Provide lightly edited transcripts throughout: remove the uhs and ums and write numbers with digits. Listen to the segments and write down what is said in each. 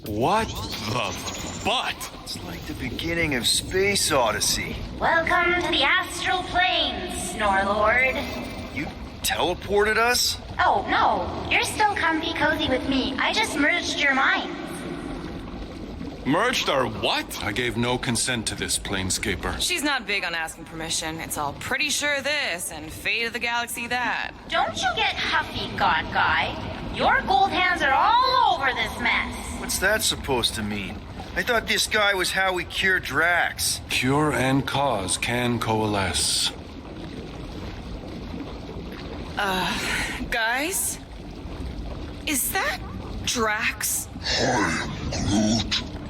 What the butt? It's like the beginning of Space Odyssey. Welcome to the astral planes, Snorlord. You teleported us? Oh, no. You're still comfy cozy with me. I just merged your minds. Merged our what? I gave no consent to this, Planescaper. She's not big on asking permission. It's all pretty sure this and fate of the galaxy that. Don't you get huffy, God Guy. Your gold hands are all over this mess. What's that supposed to mean? I thought this guy was how we cure Drax. Cure and cause can coalesce. Guys? Is that Drax?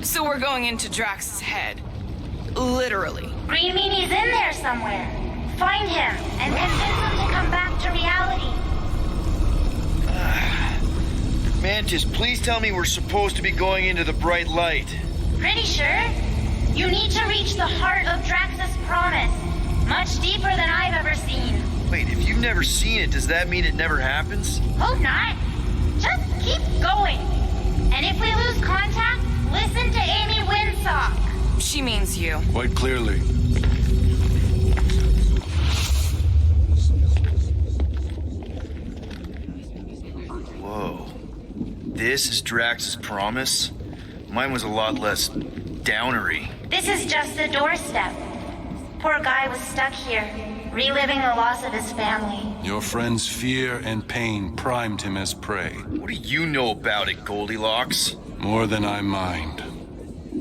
So we're going into Drax's head. Literally. Green Meanie's in there somewhere. Find him and convince him to come back to reality. Mantis, please tell me we're supposed to be going into the bright light. Pretty sure. You need to reach the heart of Drax's promise. Much deeper than I've ever seen. Wait, if you've never seen it, does that mean it never happens? Hope not. Just keep going. And if we lose contact, listen to Amy Winsock. She means you. Quite clearly. Whoa. This is Drax's promise? Mine was a lot less downery. This is just the doorstep. Poor guy was stuck here, reliving the loss of his family. Your friend's fear and pain primed him as prey. What do you know about it, Goldilocks? More than I mind.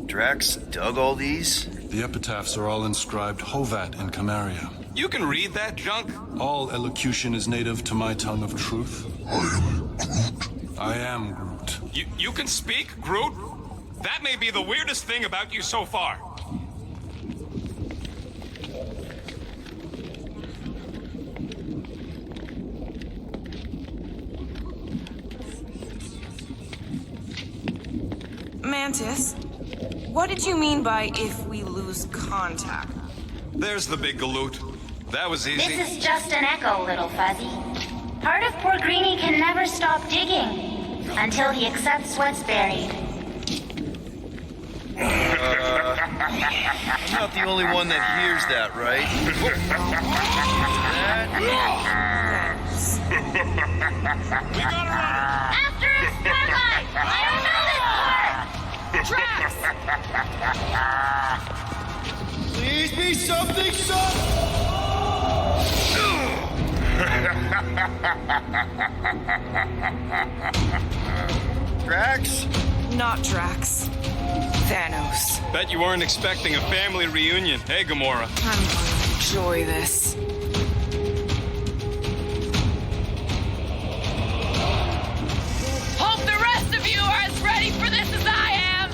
Drax dug all these? The epitaphs are all inscribed Hovat and Camaria. You can read that junk? All elocution is native to my tongue of truth. I am Groot. You can speak, Groot? That may be the weirdest thing about you so far. Mantis, what did you mean by if we lose contact? There's the big galoot. That was easy. This is just an echo, little fuzzy. Part of poor Greenie can never stop digging until he accepts what's buried. I'm not the only one that hears that, right? We got her on her. After his spotlight! I don't know this part! Drax! Please be something, Drax? Not Drax. Thanos. Bet you weren't expecting a family reunion, hey, Gamora? I'm going to enjoy this. Hope the rest of you are as ready for this as I am!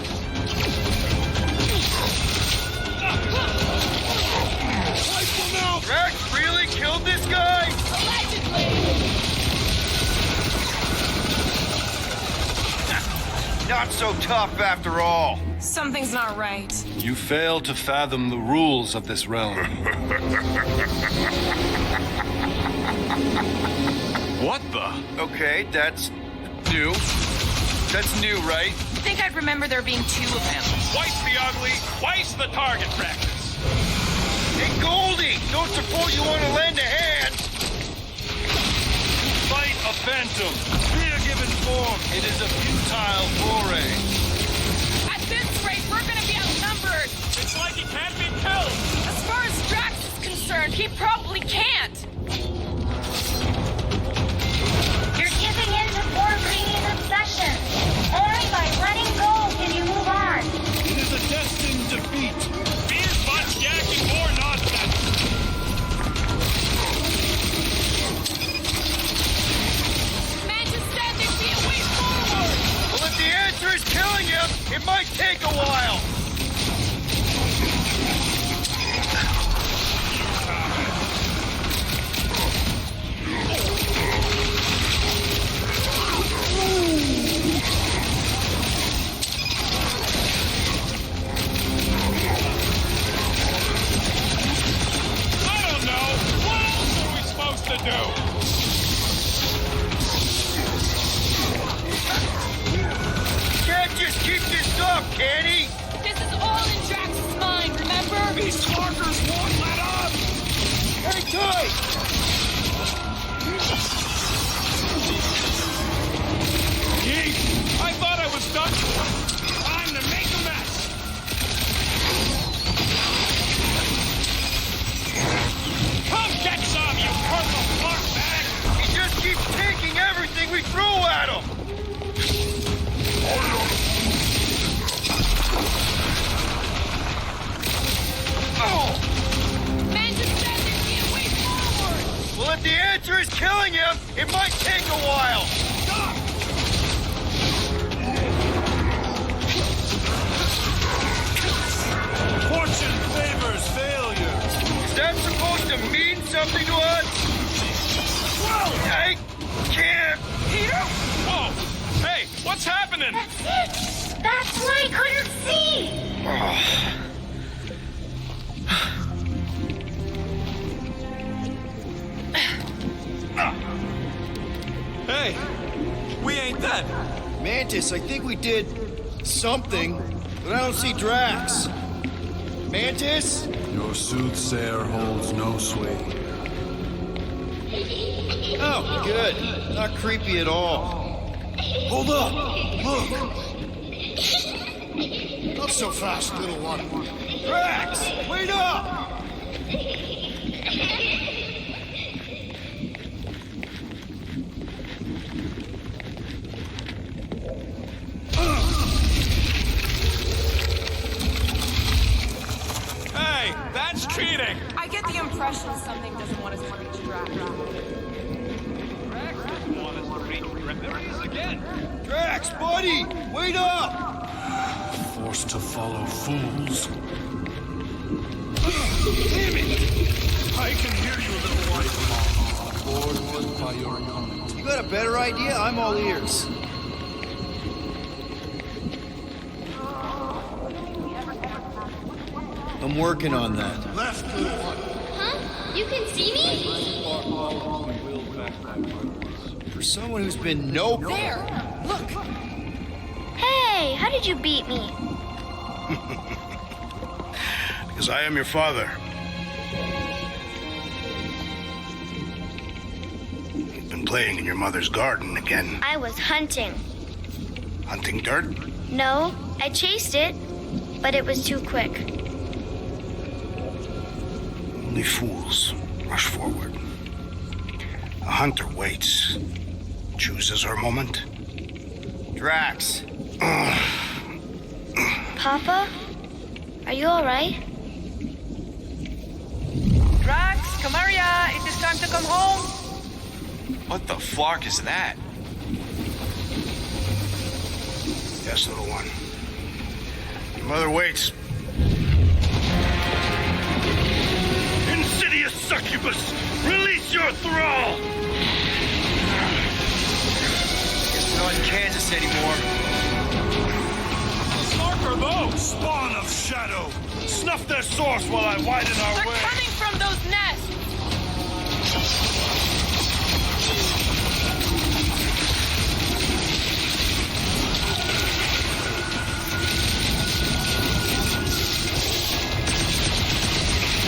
Drax really killed this guy? Allegedly! Not so tough after all. Something's not right. You fail to fathom the rules of this realm. What the? Okay, that's new. That's new, right? I think I'd remember there being two of him. Twice the ugly, twice the target practice. Hey, Goldie! Don't suppose you want to lend a hand? Fight a phantom. Fear given form. It is a futile foray. At this rate, we're gonna be outnumbered! It's like he can't be killed. As far as Drax is concerned, he probably can't! You're giving in to poor Greenie's obsession. Only by letting go can you move on. It is a destined defeat. Be as much yakking or nonsense. Mantis said there'd be a way forward! Well, if the answer is killing Hang tight! Yeet! I thought I was done. Time to make a mess. Come get some, you purple fart bag! He just keeps taking everything we throw at him! Oh! Mantis said there'd be a way forward! Well, if the answer is killing him, it might take a while! Stop! Fortune favors failure. Is that supposed to mean something to us? Whoa! I can't! Peter? Whoa! Hey, what's happening? That's it! That's what I couldn't see! Hey, we ain't dead. Mantis, I think we did something, but I don't see Drax. Mantis? Your soothsayer holds no sway. Oh, good. Not creepy at all. Hold up! Look! Not so fast, little one. Drax! Wait up! Hey, that's cheating! I get the impression something doesn't want us to reach Drax. There he is again! Drax, buddy! Wait up! Forced to follow fools. Damn it! I can hear you, little one. Bored by your opponent. You got a better idea? I'm all ears. I'm working on that. Left, little one. Huh? You can see me? For someone who's been no... There! Look! Hey, how did you beat me? Because I am your father. You've been playing in your mother's garden again. I was hunting. Hunting dirt? No, I chased it, but it was too quick. Only fools rush forward. A hunter waits. Chooses her moment. Drax. Papa? Are you alright? Drax, Kamaria, it is time to come home. What the flark is that? Yes, little one. Your mother waits. Insidious succubus! Release your thrall! Guess we're not in Kansas anymore. What are those? Spawn of shadow! Snuff their source while I widen our They're way! coming from those nests!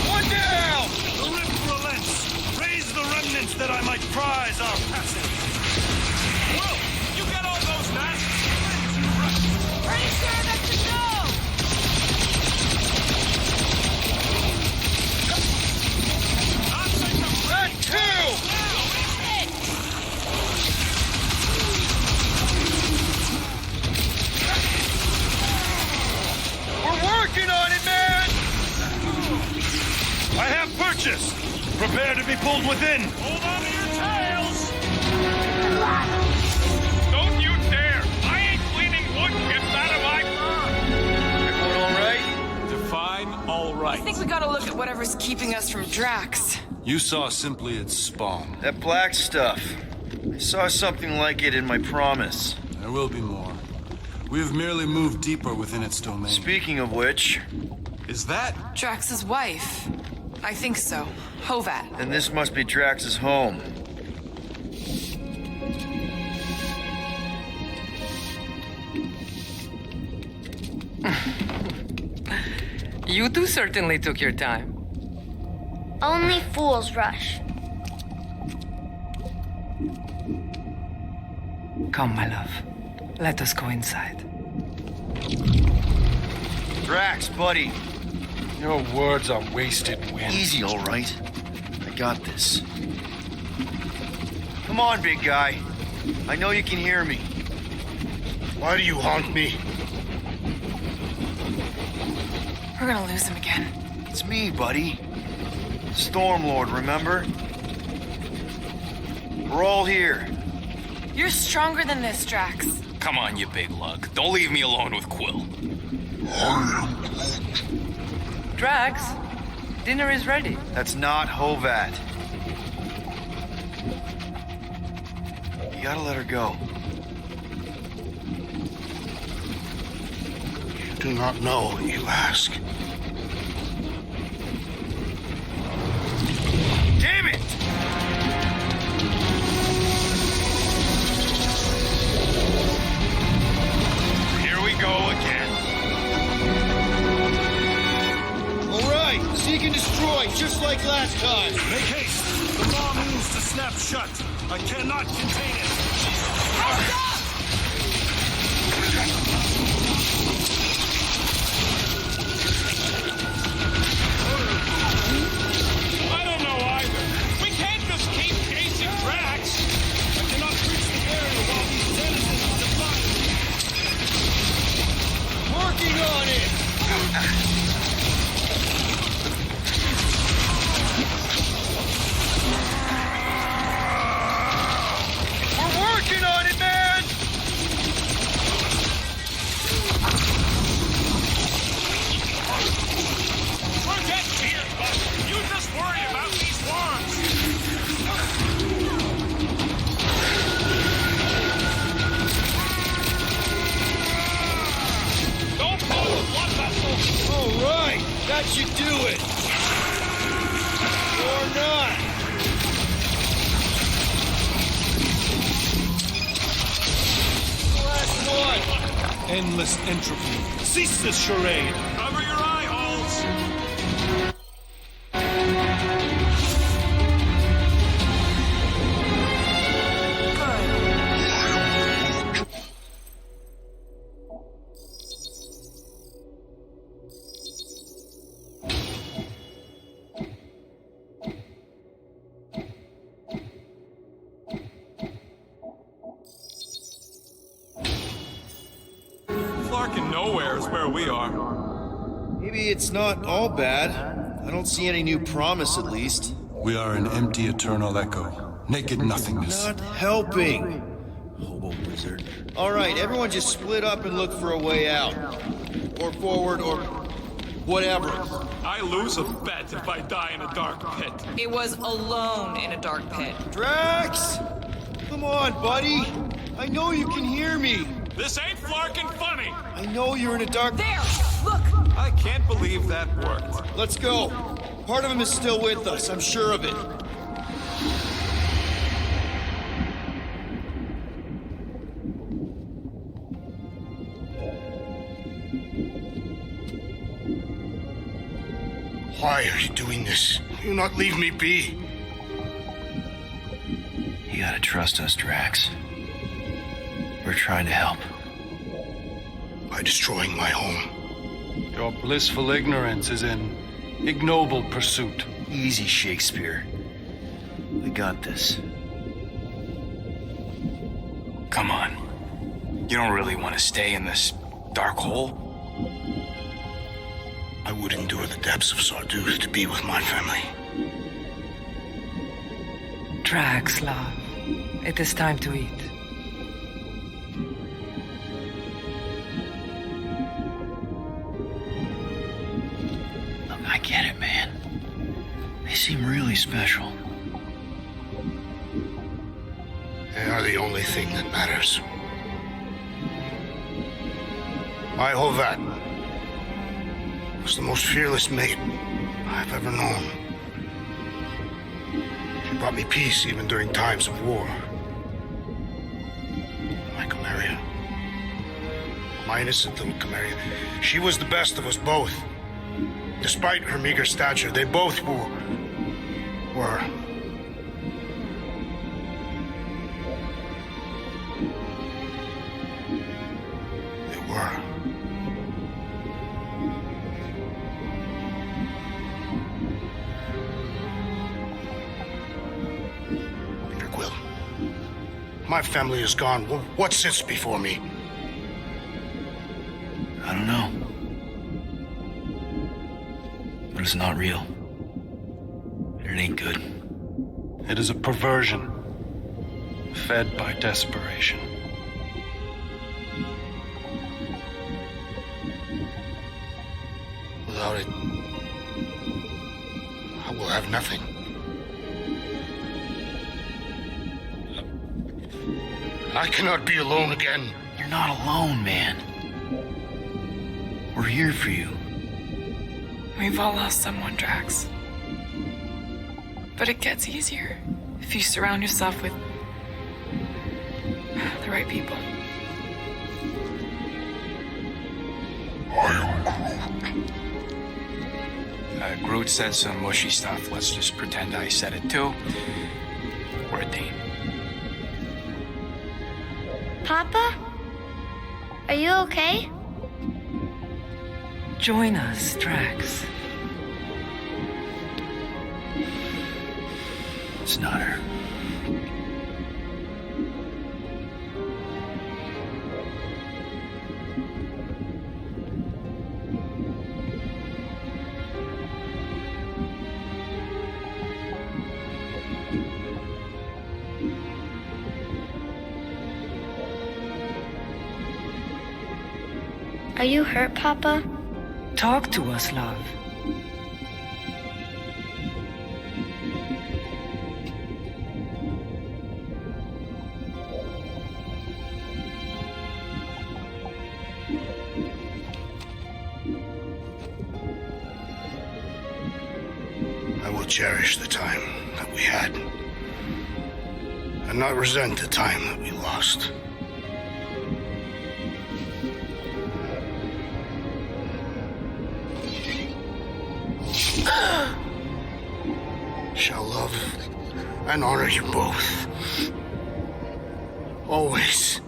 One down! The rift relents! Raise the remnants that I might prize our passage! Will, you get all those nests? Pretty sure that's a no! I'll take them That two! We're working on it, man! I have purchased! Prepare to be pulled within! Hold on to your tails! Don't you dare! I ain't cleaning wood chips out of my fur! Everyone all right? Define all right. I think we gotta look at whatever's keeping us from Drax. You saw simply its spawn. That black stuff. I saw something like it in my promise. There will be more. We have merely moved deeper within its domain. Speaking of which, Is that? Drax's wife. I think so. Hovat. then this must be Drax's home. You two certainly took your time. Only fools rush. Come, my love. Let us go inside. Drax, buddy. Your words are wasted wind. Easy, all right. I got this. Come on, big guy. I know you can hear me. Why do you haunt me? We're gonna lose him again. It's me, buddy. Stormlord, remember? We're all here. You're stronger than this, Drax. Come on, you big lug. Don't leave me alone with Quill. Drax, dinner is ready. That's not Hovat. You gotta let her go. You do not know what you ask. Damn it! Here we go again. All right, seek and destroy, just like last time. Make haste. The law moves to snap shut. I cannot contain it. I don't know either. We can't just keep chasing Drax. I cannot reach the area while these denizens are defying me. Working on it! We're working on it, man! Forget Gears, bud. You just worry about these wands. Don't blow the blood vessel. All right, that should do it. Or not. Last one. Endless entropy. Cease this charade. Cover your eye holes. Flarkin' nowhere is where we are. Maybe it's not all bad. I don't see any new promise, at least. We are an empty eternal echo. Naked nothingness. Not helping. Hobo wizard. All right, everyone just split up and look for a way out. Or forward, or whatever. I lose a bet if I die in a dark pit. It was alone in a dark pit. Drax! Come on, buddy. I know you can hear me. This ain't Flarkin' funny. I know you're in a dark... There! Look! I can't believe that worked. Let's go. Part of him is still with us, I'm sure of it. Why are you doing this? Will you not leave me be? You gotta trust us, Drax. We're trying to help. By destroying my home. Your blissful ignorance is an ignoble pursuit. Easy, Shakespeare. We got this. Come on. You don't really want to stay in this dark hole? I would endure the depths of Sarduth to be with my family. Drax, love. It is time to eat. Look, I get it, man. They seem really special. They are the only thing that matters. My Hovat was the most fearless mate I've ever known. She brought me peace even during times of war. My Camaria. My innocent little Camaria. She was the best of us both. Despite her meager stature, they both were were. They were. Peter Quill. My family is gone. What sits before me? I don't know. But it's not real. It ain't good. It is a perversion, fed by desperation. Without it, I will have nothing. I cannot be alone again. You're not alone, man. We're here for you. We've all lost someone, Drax. But it gets easier if you surround yourself with the right people. Groot said some mushy stuff. Let's just pretend I said it too. We're a team. Papa? Are you okay? Join us, Drax. It's not her. Are you hurt, Papa? Talk to us, love. I will cherish the time that we had, and not resent the time that we lost. Shall love and honor you both. Always.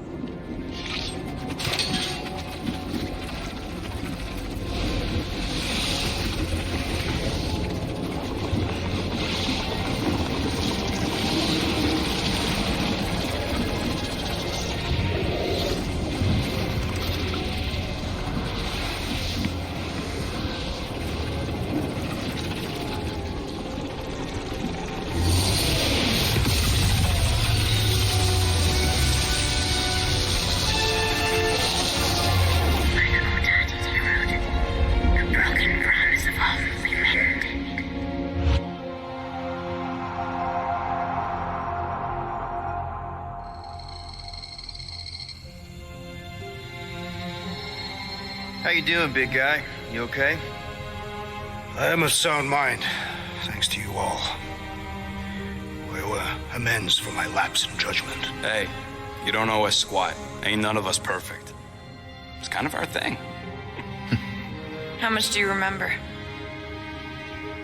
How you doing, big guy? You okay? I am of sound mind, thanks to you all. I owe amends for my lapse in judgment. Hey, you don't owe us squat. Ain't none of us perfect. It's kind of our thing. How much do you remember?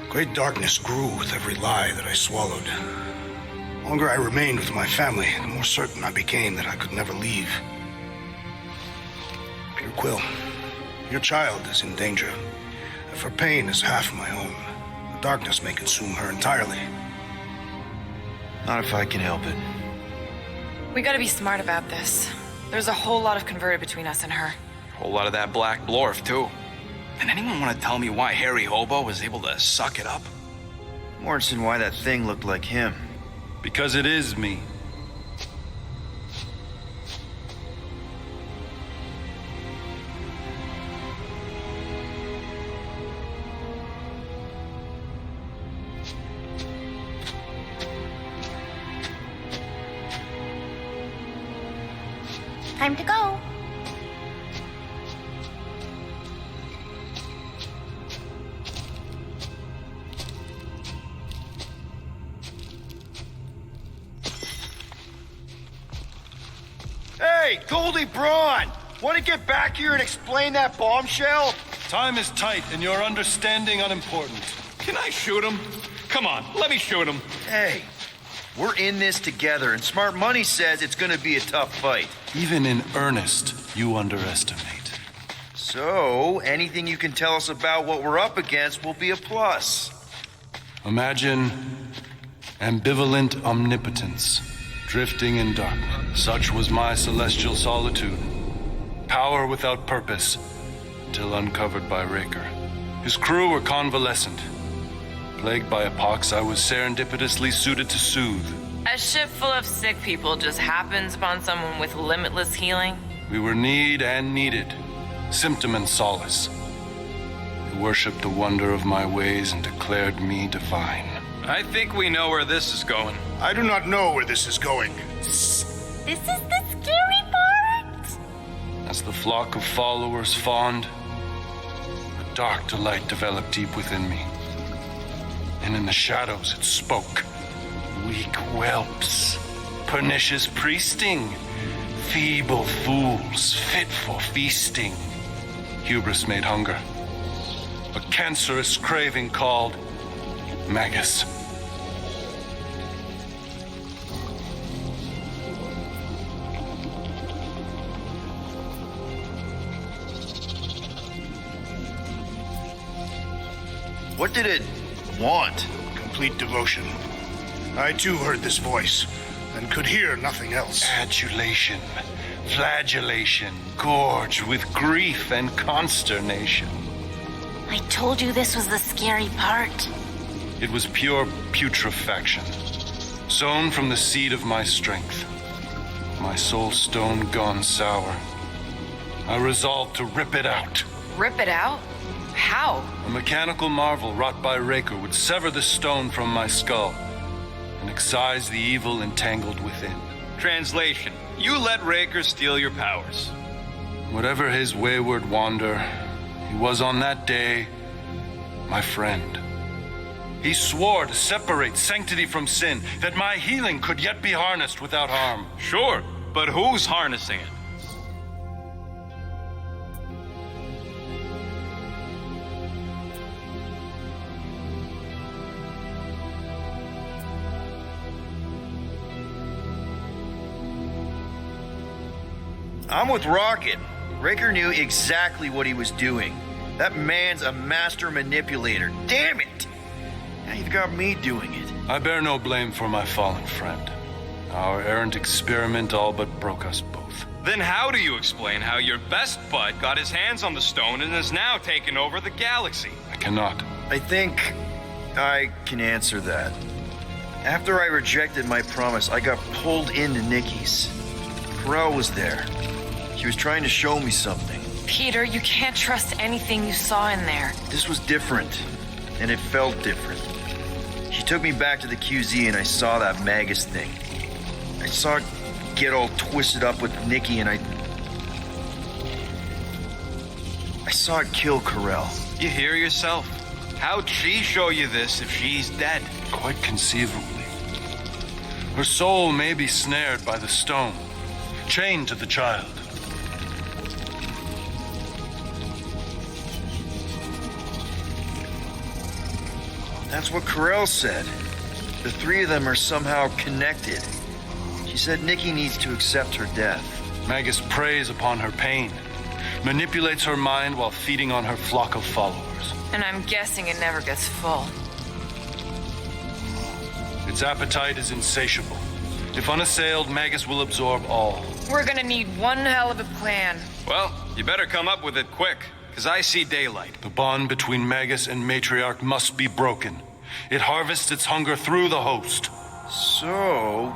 Great darkness grew with every lie that I swallowed. The longer I remained with my family, the more certain I became that I could never leave. Peter Quill, your child is in danger. If her pain is half my own, the darkness may consume her entirely. Not if I can help it. We gotta be smart about this. There's a whole lot of converted between us and her. A whole lot of that black blorf, too. And anyone want to tell me why Harry Hobo was able to suck it up? Morrison, why that thing looked like him. Because it is me. Time to go. Hey, Goldie Braun! Want to get back here and explain that bombshell? Time is tight and your understanding unimportant. Can I shoot him? Come on, let me shoot him. Hey, we're in this together, and Smart Money says it's gonna be a tough fight. Even in earnest, you underestimate. So, anything you can tell us about what we're up against will be a plus. Imagine ambivalent omnipotence, drifting in darkness. Such was my celestial solitude. Power without purpose, until uncovered by Raker. His crew were convalescent. Plagued by a pox, I was serendipitously suited to soothe. A ship full of sick people just happens upon someone with limitless healing? We were need and needed, symptom and solace. They worshipped the wonder of my ways and declared me divine. I think we know where this is going. I do not know where this is going. This is the scary part. As the flock of followers fawned, a dark delight developed deep within me. And in the shadows it spoke. Weak whelps, pernicious priesting, feeble fools fit for feasting. Hubris made hunger. A cancerous craving called Magus. What did it want? Complete devotion. I too heard this voice, and could hear nothing else. Adulation, flagellation, gorged with grief and consternation. I told you this was the scary part. It was pure putrefaction, sown from the seed of my strength. My soul stone gone sour. I resolved to rip it out. Rip it out? How? A mechanical marvel wrought by Raker would sever the stone from my skull and excise the evil entangled within. Translation: you let Raker steal your powers. Whatever his wayward wander, he was on that day my friend. He swore to separate sanctity from sin, that my healing could yet be harnessed without harm. Sure, but who's harnessing it? I'm with Rocket. Raker knew exactly what he was doing. That man's a master manipulator. Damn it! Now you've got me doing it. I bear no blame for my fallen friend. Our errant experiment all but broke us both. Then how do you explain how your best bud got his hands on the stone and has now taken over the galaxy? I cannot. I think I can answer that. After I rejected my promise, I got pulled into Nikki's. Corell was there. She was trying to show me something. Peter, you can't trust anything you saw in there. This was different, and it felt different. She took me back to the QZ and I saw that Magus thing. I saw it get all twisted up with Nikki and I saw it kill Corell. You hear yourself? How'd she show you this if she's dead? Quite conceivably. Her soul may be snared by the stone, chained to the child. That's what Corell said. The three of them are somehow connected. She said Nikki needs to accept her death. Magus preys upon her pain, manipulates her mind while feeding on her flock of followers. And I'm guessing it never gets full. Its appetite is insatiable. If unassailed, Magus will absorb all. We're gonna need one hell of a plan. Well, you better come up with it quick, because I see daylight. The bond between Magus and Matriarch must be broken. It harvests its hunger through the host. So,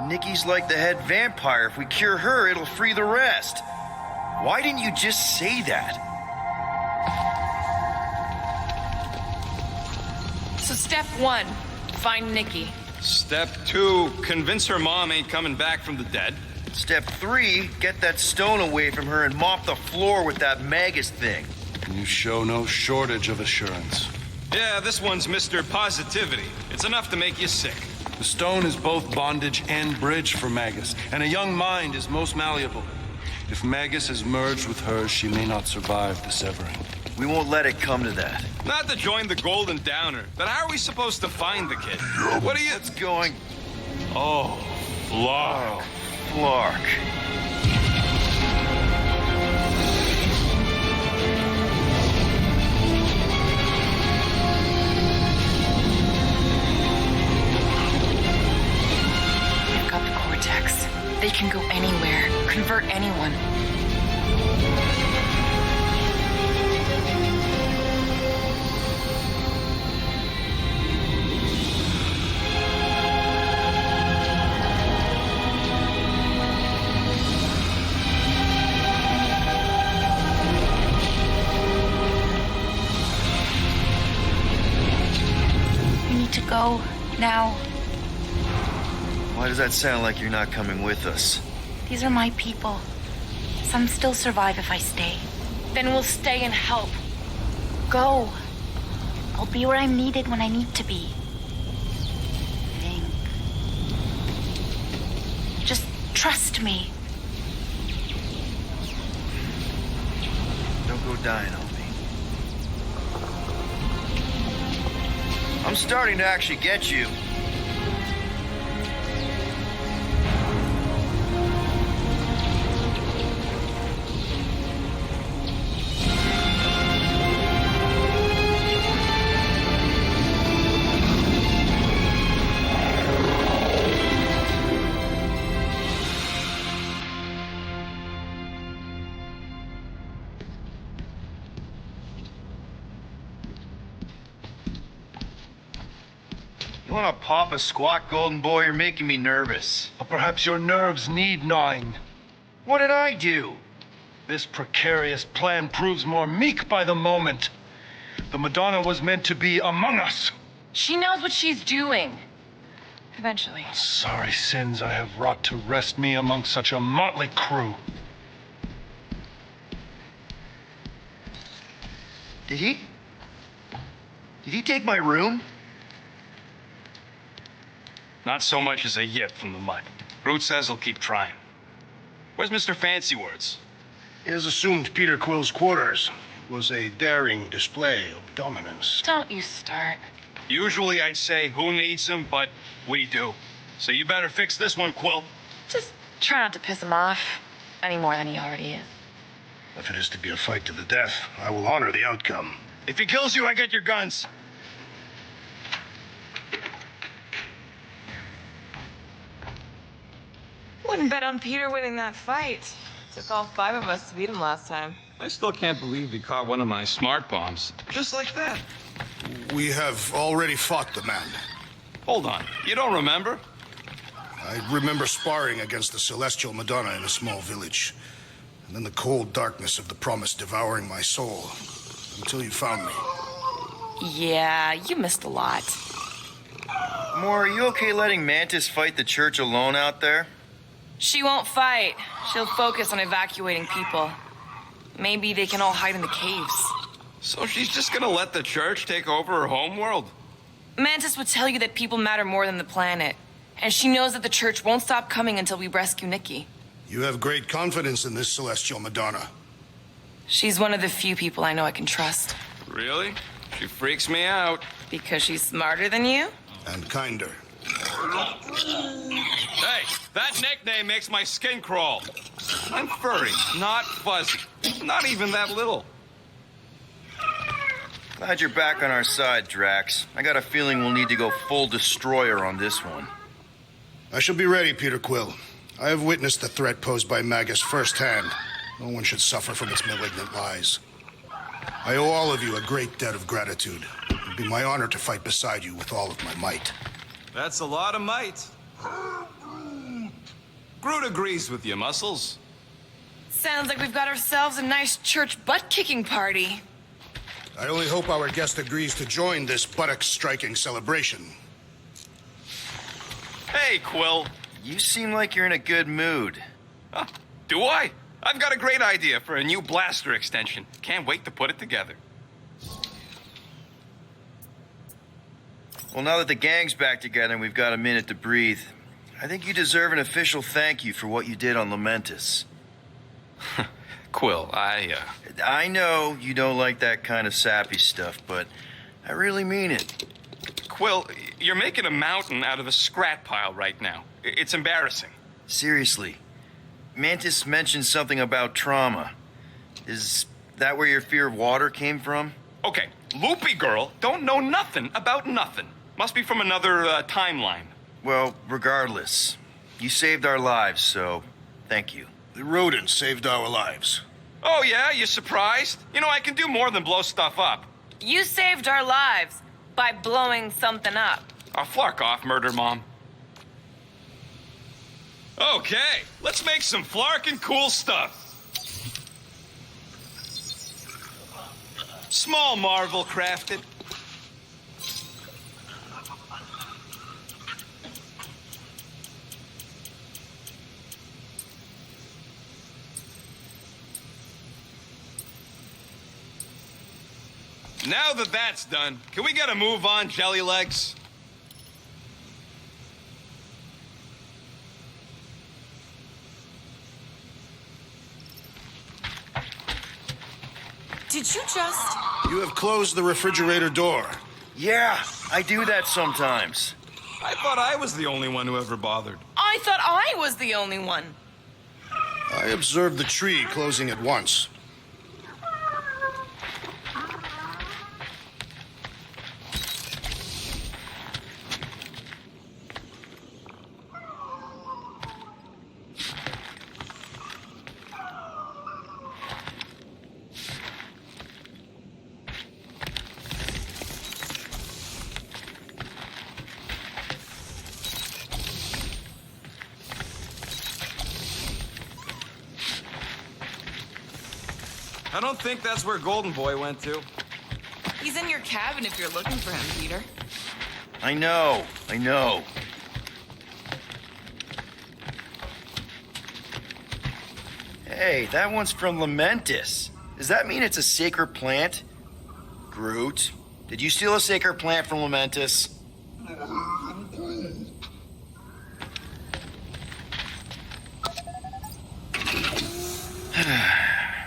Nikki's like the head vampire. If we cure her, it'll free the rest. Why didn't you just say that? So step 1, find Nikki. Step 2, convince her mom ain't coming back from the dead. Step 3, get that stone away from her and mop the floor with that Magus thing. You show no shortage of assurance. Yeah, this one's Mr. Positivity. It's enough to make you sick. The stone is both bondage and bridge for Magus, and a young mind is most malleable. If Magus is merged with hers, she may not survive the severing. We won't let it come to that. Not to join the Golden Downer. Then how are we supposed to find the kid? What are you... It's going... Oh, Flark. Flark. They've got the cortex. They can go anywhere, convert anyone. To go now. Why does that sound like you're not coming with us? These are my people. Some still survive if I stay. Then we'll stay and help. Go. I'll be where I'm needed when I need to be. Think. Just trust me. Don't go dying on me. I'm starting to actually get you. You want to pop a squat, Golden Boy? You're making me nervous. Or perhaps your nerves need gnawing. What did I do? This precarious plan proves more meek by the moment. The Madonna was meant to be among us. She knows what she's doing. Eventually. Sorry sins I have wrought to rest me among such a motley crew. Did he take my room? Not so much as a yip from the mud. Groot says he'll keep trying. Where's Mr. Fancy Words? It is assumed Peter Quill's quarters was a daring display of dominance. Don't you start. Usually I'd say, who needs him, but we do. So you better fix this one, Quill. Just try not to piss him off any more than he already is. If it is to be a fight to the death, I will honor the outcome. If he kills you, I get your guns. Wouldn't bet on Peter winning that fight. Took all 5 of us to beat him last time. I still can't believe he caught one of my smart bombs. Just like that. We have already fought the man. Hold on. You don't remember? I remember sparring against the Celestial Madonna in a small village. And then the cold darkness of the promise devouring my soul. Until you found me. Yeah, you missed a lot. Moore, are you okay letting Mantis fight the church alone out there? She won't fight. She'll focus on evacuating people. Maybe they can all hide in the caves. So she's just gonna let the church take over her homeworld? Mantis would tell you that people matter more than the planet. And she knows that the church won't stop coming until we rescue Nikki. You have great confidence in this Celestial Madonna. She's one of the few people I know I can trust. Really? She freaks me out. Because she's smarter than you? And kinder. Hey, that nickname makes my skin crawl. I'm furry, not fuzzy. Not even that little. Glad you're back on our side, Drax. I got a feeling we'll need to go full destroyer on this one. I shall be ready, Peter Quill. I have witnessed the threat posed by Magus firsthand. No one should suffer from its malignant lies. I owe all of you a great debt of gratitude. It would be my honor to fight beside you with all of my might. That's a lot of might. Groot agrees with you, Muscles. Sounds like we've got ourselves a nice church butt-kicking party. I only hope our guest agrees to join this buttock-striking celebration. Hey, Quill. You seem like you're in a good mood. Huh, do I? I've got a great idea for a new blaster extension. Can't wait to put it together. Well, now that the gang's back together and we've got a minute to breathe, I think you deserve an official thank you for what you did on Lamentus. Quill, I know you don't like that kind of sappy stuff, but I really mean it. Quill, you're making a mountain out of a scrap pile right now. It's embarrassing. Seriously. Mantis mentioned something about trauma. Is that where your fear of water came from? Okay, Loopy Girl don't know nothing about nothing. Must be from another timeline. Well, regardless, you saved our lives, so thank you. The rodents saved our lives. Oh yeah, you surprised? You know, I can do more than blow stuff up. You saved our lives by blowing something up. I'll flark off, Murder Mom. Okay, let's make some flarkin' cool stuff. Small marvel crafted. Now that that's done, can we get a move on, Jelly Legs? Did you just... You have closed the refrigerator door. Yeah, I do that sometimes. I thought I was the only one who ever bothered. I thought I was the only one. I observed the tree closing at once. I don't think that's where Golden Boy went to. He's in your cabin if you're looking for him, Peter. I know. Hey, that one's from Lamentis. Does that mean it's a sacred plant? Groot, did you steal a sacred plant from Lamentis?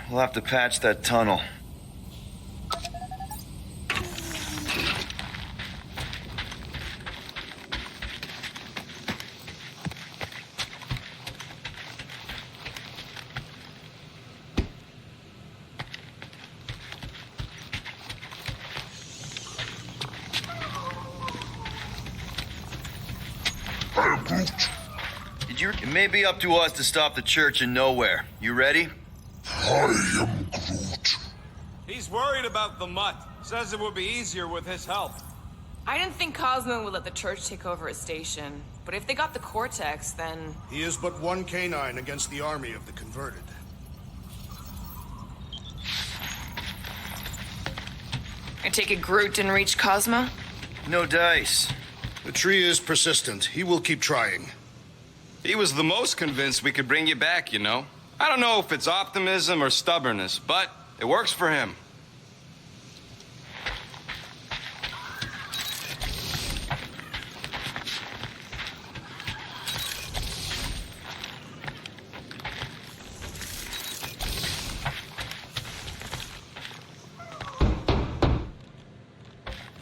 We'll have to patch that tunnel. It may be up to us to stop the church in nowhere. You ready? I am Groot. He's worried about the mutt. Says it would be easier with his help. I didn't think Cosmo would let the church take over a station, but if they got the Cortex, then... He is but one canine against the army of the converted. I take it Groot didn't reach Cosmo? No dice. The tree is persistent. He will keep trying. He was the most convinced we could bring you back, you know. I don't know if it's optimism or stubbornness, but it works for him.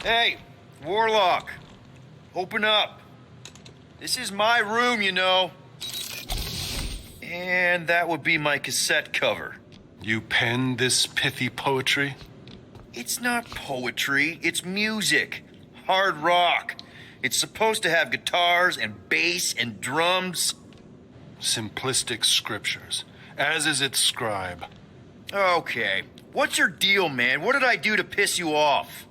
Hey, Warlock. Open up. This is my room, you know. And that would be my cassette cover. You penned this pithy poetry? It's not poetry, it's music. Hard rock. It's supposed to have guitars and bass and drums. Simplistic scriptures, as is its scribe. Okay. What's your deal, man? What did I do to piss you off?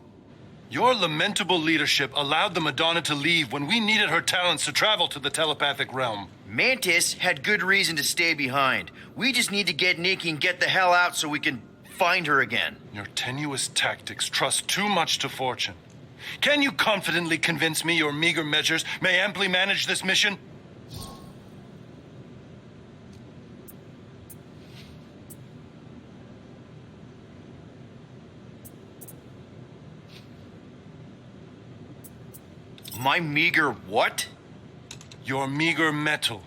Your lamentable leadership allowed the Madonna to leave when we needed her talents to travel to the telepathic realm. Mantis had good reason to stay behind. We just need to get Nikki and get the hell out so we can find her again. Your tenuous tactics trust too much to fortune. Can you confidently convince me your meager measures may amply manage this mission? My meager what? Your meager metal.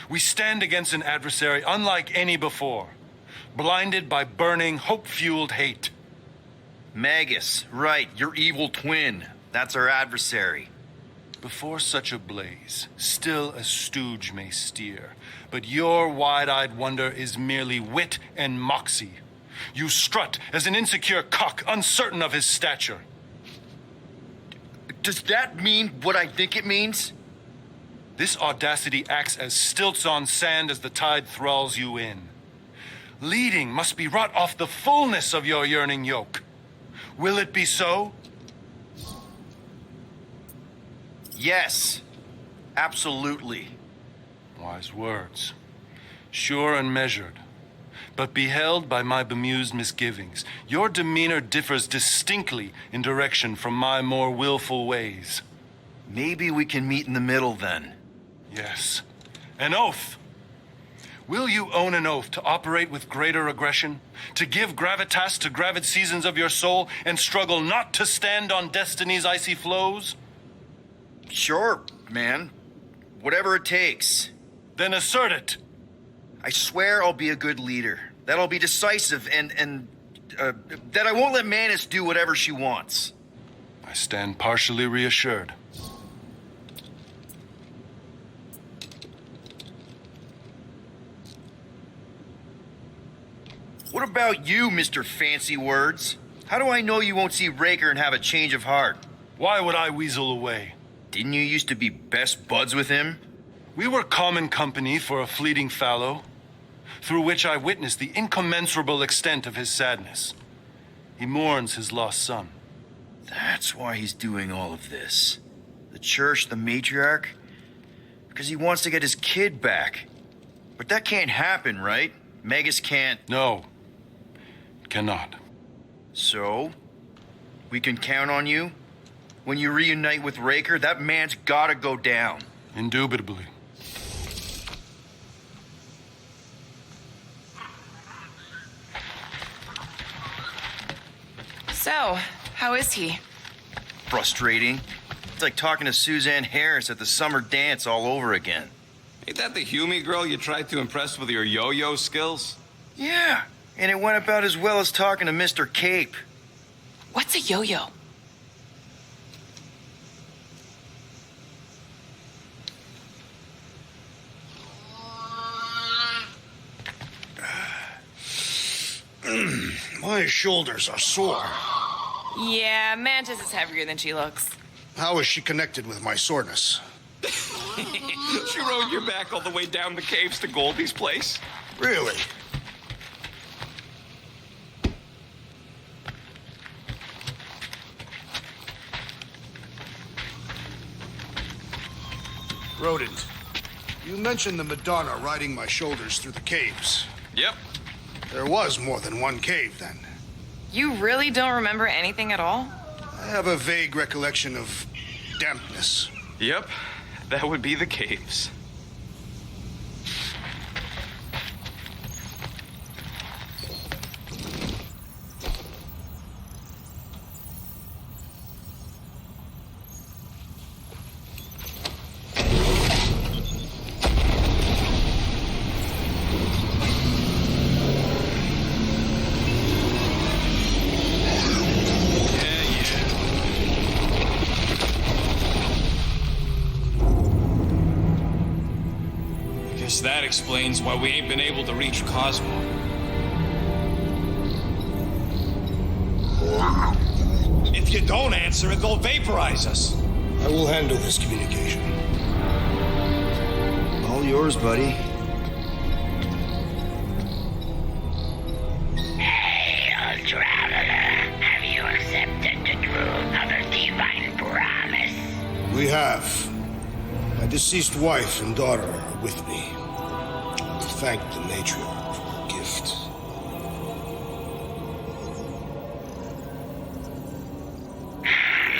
We stand against an adversary unlike any before. blinded by burning, hope-fueled hate. Magus, right, your evil twin. That's our adversary. Before such a blaze, still a stooge may steer, but your wide-eyed wonder is merely wit and moxie. You strut as an insecure cock, uncertain of his stature. Does that mean what I think it means? This audacity acts as stilts on sand as the tide thralls you in. Leading must be wrought off the fullness of your yearning yoke. Will it be so? Yes, absolutely. Wise words. Sure and measured. But beheld by my bemused misgivings, your demeanor differs distinctly in direction from my more willful ways. Maybe we can meet in the middle then. Yes. An oath. Will you own an oath to operate with greater aggression? To give gravitas to gravid seasons of your soul and struggle not to stand on destiny's icy flows? Sure, man. Whatever it takes. Then assert it. I swear I'll be a good leader. That I'll be decisive and that I won't let Manus do whatever she wants. I stand partially reassured. What about you, Mr. Fancy Words? How do I know you won't see Raker and have a change of heart? Why would I weasel away? Didn't you used to be best buds with him? We were common company for a fleeting fallow, through which I witnessed the incommensurable extent of his sadness. He mourns his lost son. That's why he's doing all of this. The church, the matriarch? Because he wants to get his kid back. But that can't happen, right? Magus can't... No, it cannot. So? We can count on you? When you reunite with Raker, that man's gotta go down. Indubitably. So, how is he? Frustrating. It's like talking to Suzanne Harris at the summer dance all over again. Ain't that the Hume girl you tried to impress with your yo-yo skills? Yeah, and it went about as well as talking to Mr. Cape. What's a yo-yo? My shoulders are sore. Yeah, Mantis is heavier than she looks. How is she connected with my soreness? She rode your back all the way down the caves to Goldie's place? Really? Rodent, you mentioned the Madonna riding my shoulders through the caves. Yep. There was more than one cave then. You really don't remember anything at all? I have a vague recollection of dampness. Yep, that would be the caves. That explains why we ain't been able to reach Cosmo. If you don't answer it, they'll vaporize us. I will handle this communication. All yours, buddy. Hey, old traveler. Have you accepted the truth of a divine promise? We have. My deceased wife and daughter are with me. Thank the matriarch for her gift.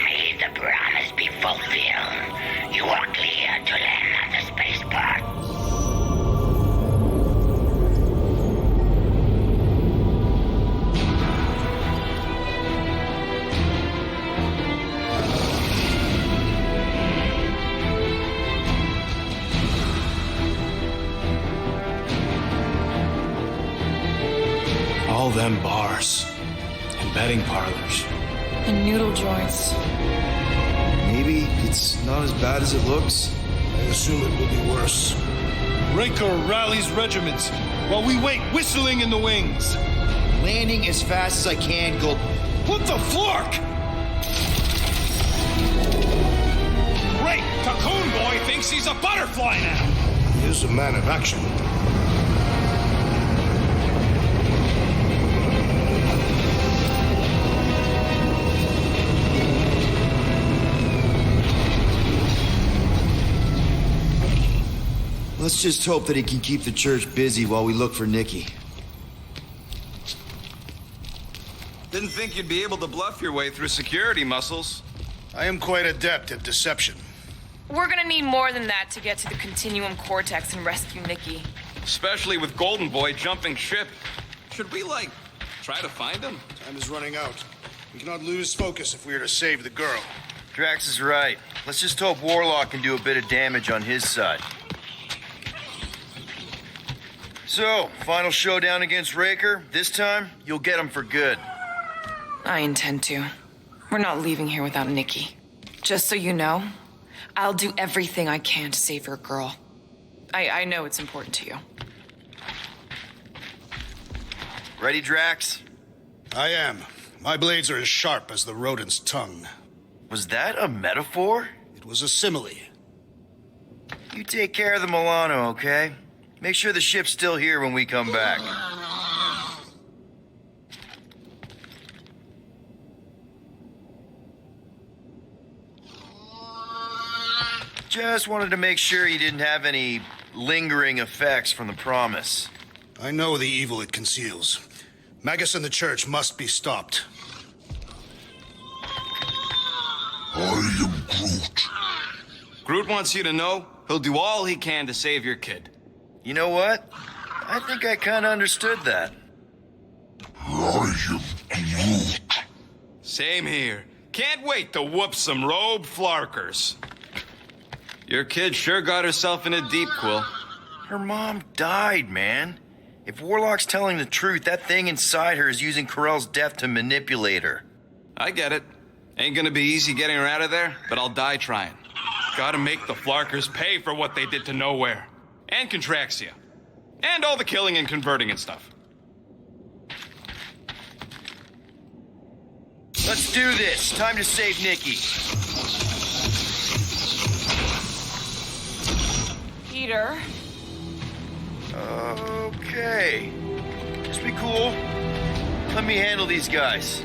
May the promise be fulfilled. You are clear to land at the spaceport. them bars and betting parlors. And noodle joints. Maybe it's not as bad as it looks. I assume it will be worse. Raker rallies regiments while we wait whistling in the wings. Landing as fast as I can, Gold. What the flark? Great! Cocoon Boy thinks he's a butterfly now! He is a man of action. Let's just hope that he can keep the church busy while we look for Nikki. Didn't think you'd be able to bluff your way through security, Muscles. I am quite adept at deception. We're gonna need more than that to get to the Continuum Cortex and rescue Nikki. Especially with Golden Boy jumping ship. Should we, try to find him? Time is running out. We cannot lose focus if we are to save the girl. Drax is right. Let's just hope Warlock can do a bit of damage on his side. So, final showdown against Raker. This time, you'll get him for good. I intend to. We're not leaving here without Nikki. Just so you know, I'll do everything I can to save your girl. I know it's important to you. Ready, Drax? I am. My blades are as sharp as the rodent's tongue. Was that a metaphor? It was a simile. You take care of the Milano, okay? Make sure the ship's still here when we come back. Just wanted to make sure you didn't have any lingering effects from the promise. I know the evil it conceals. Magus and the church must be stopped. I am Groot. Groot wants you to know he'll do all he can to save your kid. You know what? I think I kind of understood that. I am Groot. Same here. Can't wait to whoop some robe flarkers. Your kid sure got herself in a deep, Quill. Her mom died, man. If Warlock's telling the truth, that thing inside her is using Corell's death to manipulate her. I get it. Ain't gonna be easy getting her out of there, but I'll die trying. Gotta make the flarkers pay for what they did to Nowhere. And Contraxia. And all the killing and converting and stuff. Let's do this. Time to save Nikki. Peter. Okay. Just be cool. Let me handle these guys.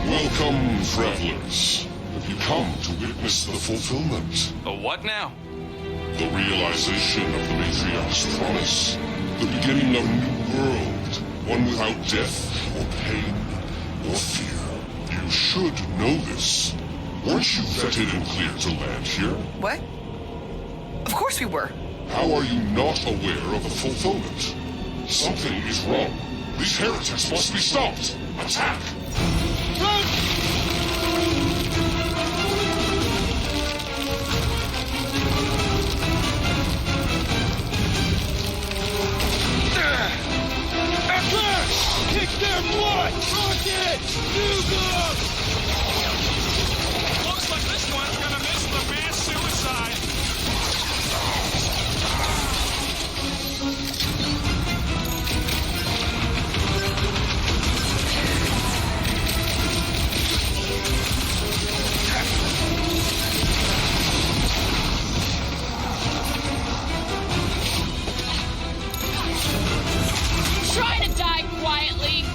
Welcome, travelers. Have you come to witness the fulfillment? The what now? The realization of the Matriarch's promise. The beginning of a new world. One without death, or pain, or fear. You should know this. Weren't you vetted and cleared to land here? What? Of course we were. How are you not aware of the fulfillment? Something is wrong. These heretics must be stopped. Attack! Kick their butt! Rocket! Nuga! Looks like this one's gonna miss the mass suicide. Try to die quietly.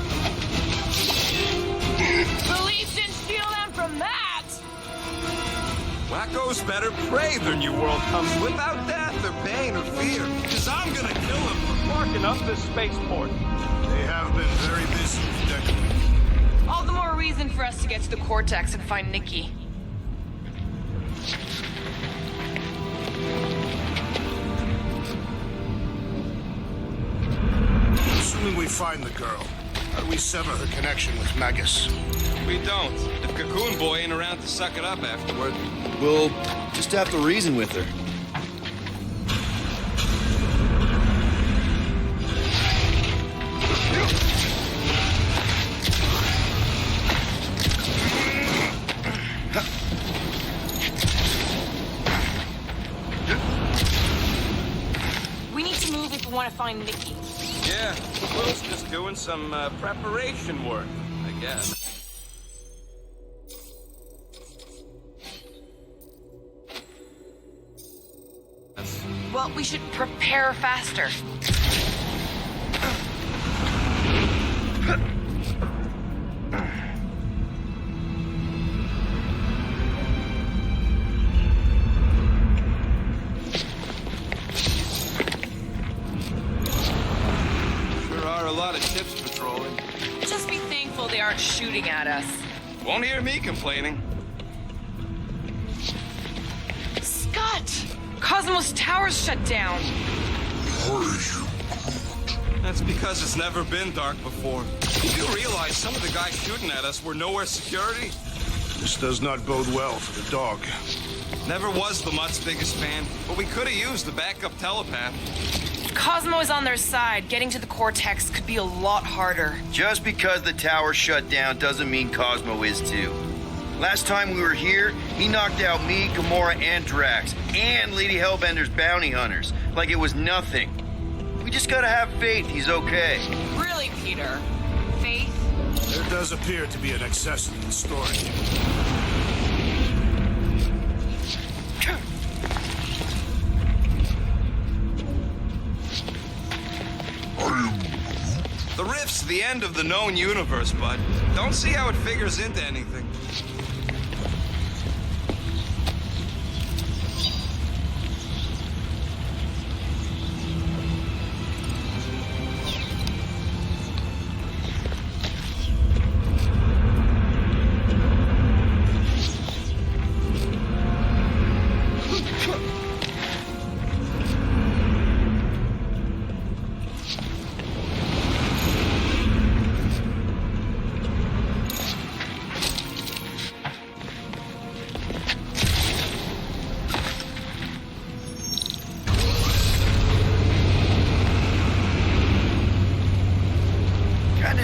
Police didn't steal them from that. Wackos better pray their new world comes without death or pain or fear. Cause I'm gonna kill him for marking up this spaceport. They have been very busy with decorating. All the more reason for us to get to the Cortex and find Nikki. Assuming we find the girl, how do we sever her connection with Magus? We don't. If Cocoon Boy ain't around to suck it up afterward. We'll just have to reason with her. We need to move if we want to find Nikki. Yeah, Will's just doing some preparation work, I guess. Well, we should prepare faster. Sure are a lot of ships patrolling. Just be thankful they aren't shooting at us. Won't hear me complaining. Scott! Cosmos Tower's shut down. That's because it's never been dark before. You do realize some of the guys shooting at us were nowhere security? This does not bode well for the dog. Never was the Mutt's biggest fan, but we could have used a backup telepath. Cosmo is on their side. Getting to the Cortex could be a lot harder. Just because the tower shut down doesn't mean Cosmo is too. Last time we were here, he knocked out me, Gamora, and Drax, and Lady Hellbender's bounty hunters, like it was nothing. We just gotta have faith he's okay. Really, Peter? Faith? There does appear to be an excess in the story. The rift's the end of the known universe, bud. Don't see how it figures into anything.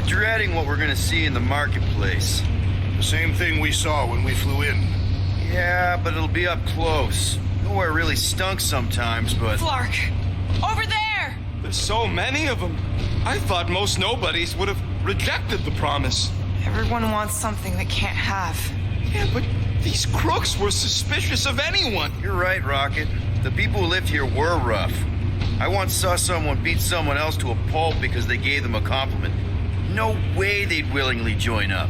Dreading what we're gonna see in the marketplace. The same thing we saw when we flew in. Yeah, but it'll be up close. Nowhere really stunk sometimes, but... Flark! Over there! There's so many of them. I thought most nobodies would have rejected the promise. Everyone wants something they can't have. Yeah, but these crooks were suspicious of anyone. You're right, Rocket. The people who lived here were rough. I once saw someone beat someone else to a pulp because they gave them a compliment. No way they'd willingly join up.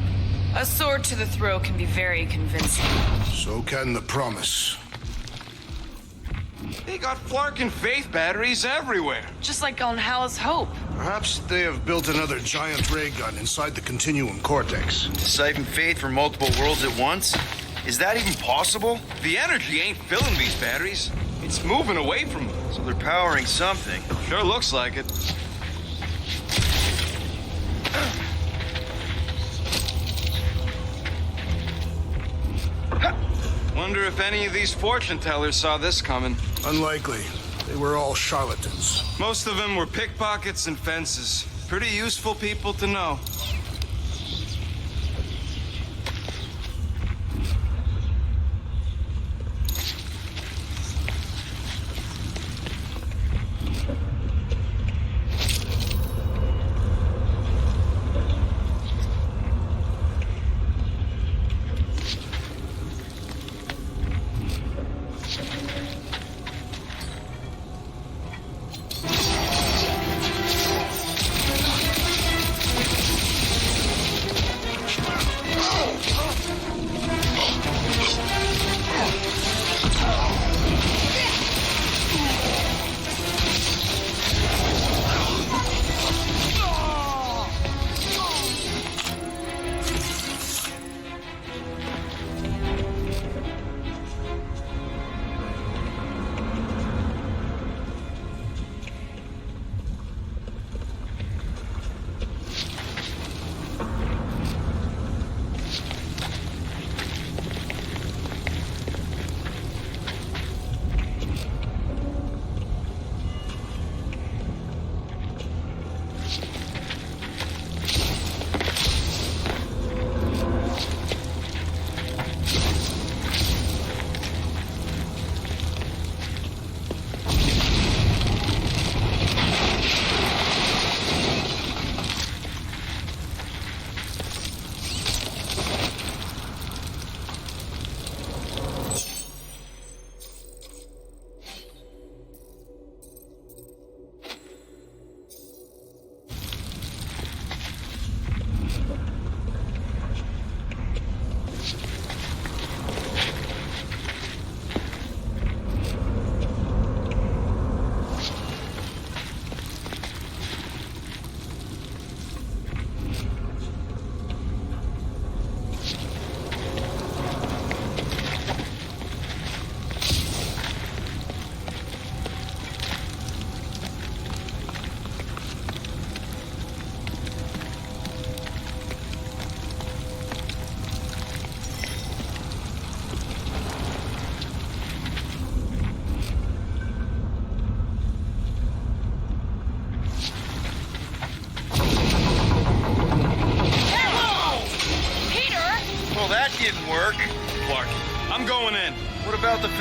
A sword to the throat can be very convincing. So can the promise. They got Flark and Faith batteries everywhere. Just like on Hal's Hope. Perhaps they have built another giant ray gun inside the Continuum Cortex. To siphon Faith from multiple worlds at once? Is that even possible? The energy ain't filling these batteries. It's moving away from them. So they're powering something. Sure looks like it. Wonder if any of these fortune tellers saw this coming. Unlikely. They were all charlatans. Most of them were pickpockets and fences. Pretty useful people to know.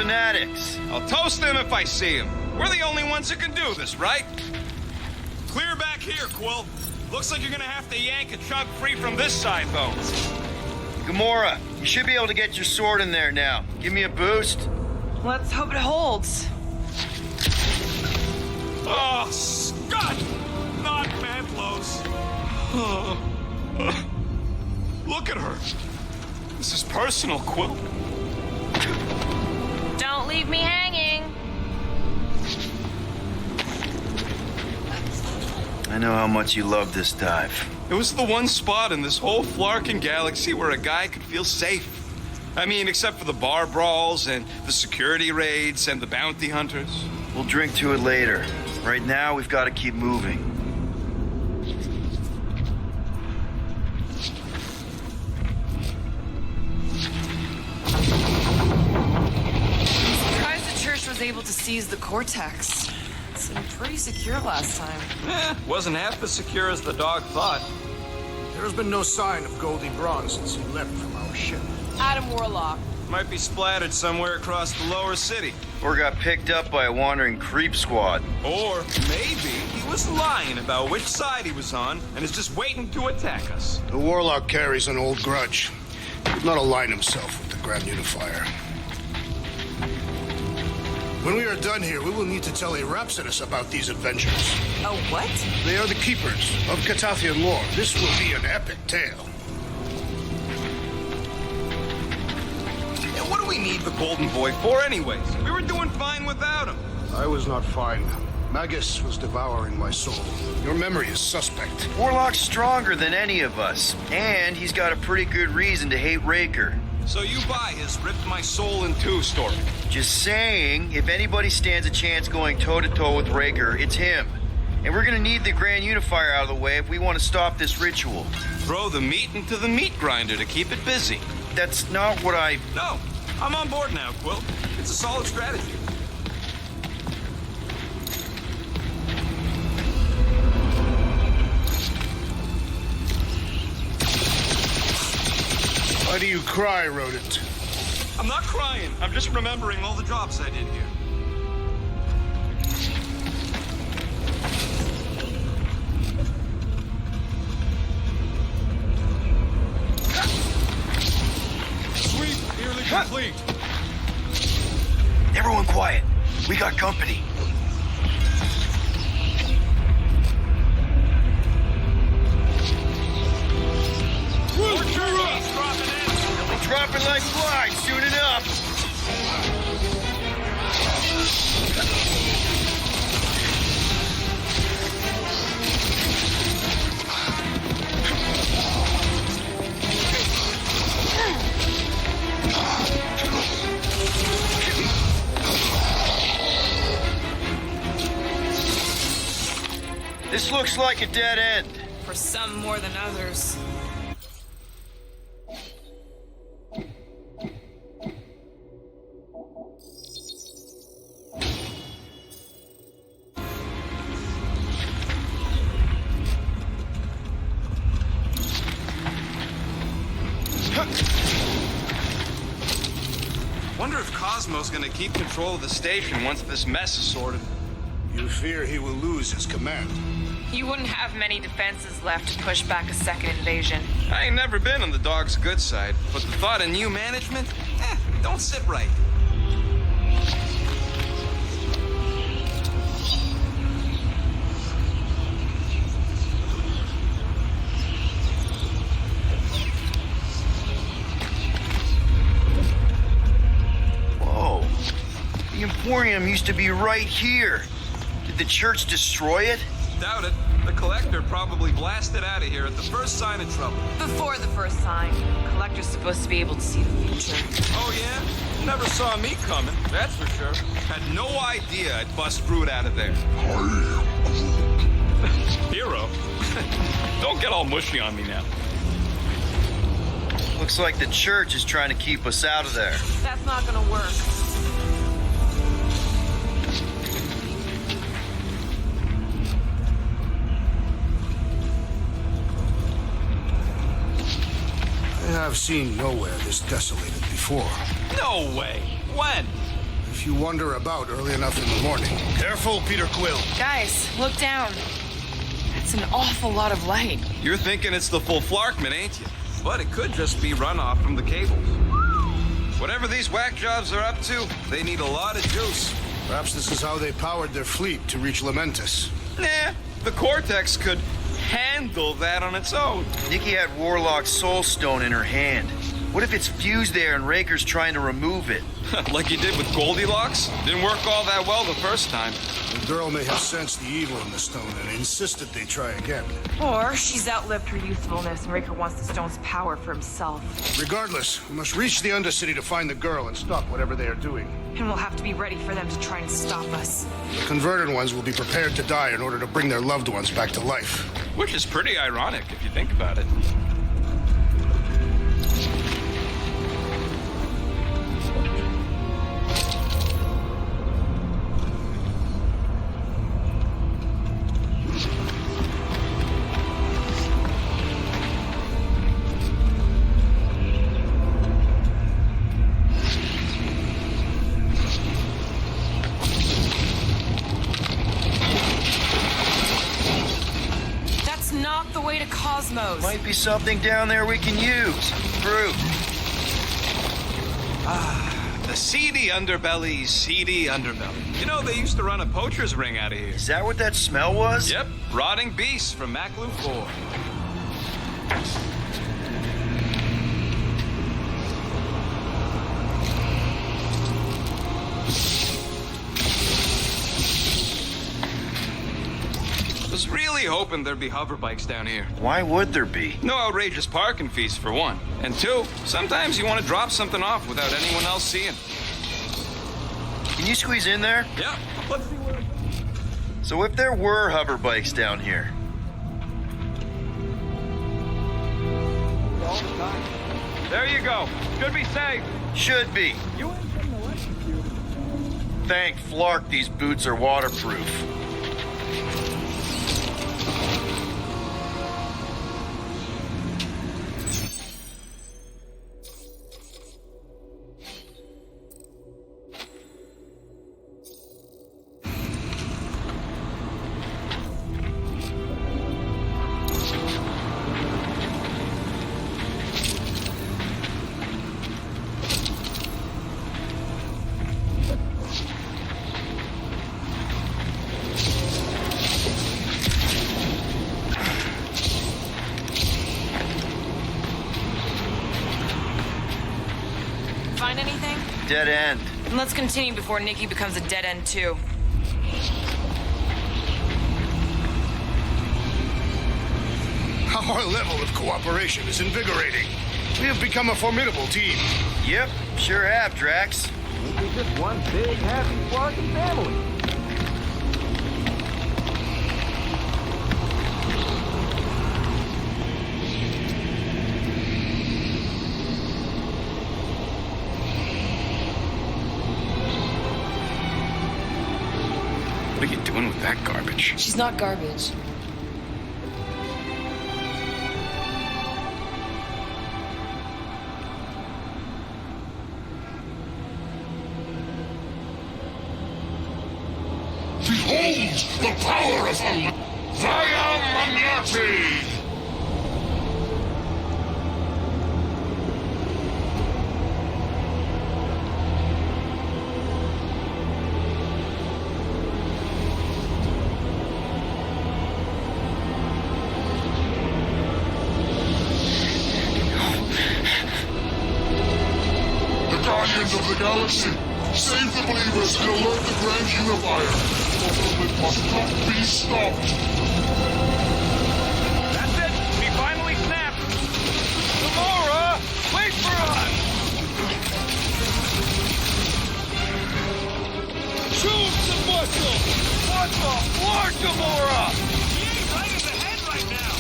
fanatics. I'll toast them if I see them. We're the only ones who can do this, right? Clear back here, Quill. Looks like you're gonna have to yank a chunk free from this side, though. Gamora, you should be able to get your sword in there now. Give me a boost. Let's hope it holds. Oh, Scott! Not Mantlos. Look at her. This is personal, Quill. Don't leave me hanging. I know how much you love this dive. It was the one spot in this whole Flarkin galaxy where a guy could feel safe. I mean, except for the bar brawls and the security raids and the bounty hunters. We'll drink to it later. Right now, we've got to keep moving. I'm surprised the church was able to seize the Cortex. It seemed pretty secure last time. Wasn't half as secure as the dog thought. There's been no sign of Goldie Braun since he left from our ship. Adam Warlock. Might be splattered somewhere across the lower city. Or got picked up by a wandering creep squad. Or maybe he was lying about which side he was on and is just waiting to attack us. The Warlock carries an old grudge. He would not align himself with the Grand Unifier. When we are done here, we will need to tell a Rhapsodus about these adventures. Oh, what? They are the keepers of Catathian lore. This will be an epic tale. And what do we need the Golden Boy for anyways? We were doing fine without him. I was not fine. Magus was devouring my soul. Your memory is suspect. Warlock's stronger than any of us, and he's got a pretty good reason to hate Raker. So you buy his ripped my soul in two story. Just saying, if anybody stands a chance going toe-to-toe with Raker, it's him. And we're gonna need the Grand Unifier out of the way if we want to stop this ritual. Throw the meat into the meat grinder to keep it busy. That's not what I... No, I'm on board now, Quill. It's a solid strategy. Why do you cry, rodent? I'm not crying. I'm just remembering all the jobs I did here. Sweep nearly complete. Everyone quiet. We got company. Dropping like flies soon enough. This looks like a dead end. For some more than others. Wonder if Cosmo's gonna keep control of the station once this mess is sorted. You fear he will lose his command. You wouldn't have many defenses left to push back a second invasion. I ain't never been on the dog's good side, but the thought of new management, don't sit right. Whoa. The Emporium used to be right here. Did the church destroy it? Doubt it. The Collector probably blasted out of here at the first sign of trouble. Before the first sign. Collector's supposed to be able to see the future. Oh, yeah? Never saw me coming, that's for sure. Had no idea I'd bust Groot out of there. Hero? Don't get all mushy on me now. Looks like the church is trying to keep us out of there. That's not gonna work. I have seen nowhere this desolated before. No way. When? if you wander about early enough in the morning. Careful, Peter Quill. Guys, look down. That's an awful lot of light. You're thinking it's the full Flarkman, ain't you? But it could just be runoff from the cables. Whatever these whack jobs are up to, they need a lot of juice. Perhaps this is how they powered their fleet to reach Lamentus. Nah, the Cortex could handle that on its own. Nikki had Warlock's soul stone in her hand. What if it's fused there and Raker's trying to remove it? Like he did with Goldilocks? Didn't work all that well the first time. The girl may have sensed the evil in the stone and insisted they try again. Or she's outlived her usefulness and Raker wants the stone's power for himself. Regardless, we must reach the Undercity to find the girl and stop whatever they are doing. And we'll have to be ready for them to try and stop us. The converted ones will be prepared to die in order to bring their loved ones back to life. Which is pretty ironic if you think about it. Might be something down there we can use. Fruit. The seedy underbelly. You know, they used to run a poacher's ring out of here. Is that what that smell was? Yep, rotting beasts from Maclu 4. Was really hoping there'd be hover bikes down here. Why would there be? No outrageous parking fees, for one. And two, sometimes you want to drop something off without anyone else seeing. Can you squeeze in there? Yeah, let's see where it goes. So if there were hover bikes down here... There you go. Should be safe. Should be. You ain't getting electrocuted. Thank Flark these boots are waterproof. Find anything? Dead end. And let's continue before Nikki becomes a dead end too. Our level of cooperation is invigorating. We have become a formidable team. Yep, sure have, Drax. We're just one big, happy, Flarkin family. What are you doing with that garbage? She's not garbage. Behold the power of Via Magnati! Guardians of the Galaxy, save the believers and alert the Grand Unifier. Fulfillment must not be stopped. That's it. We finally snapped. Gamora, wait for us. Shoot some muscle. What the Lord, Gamora? He ain't right in the head right now.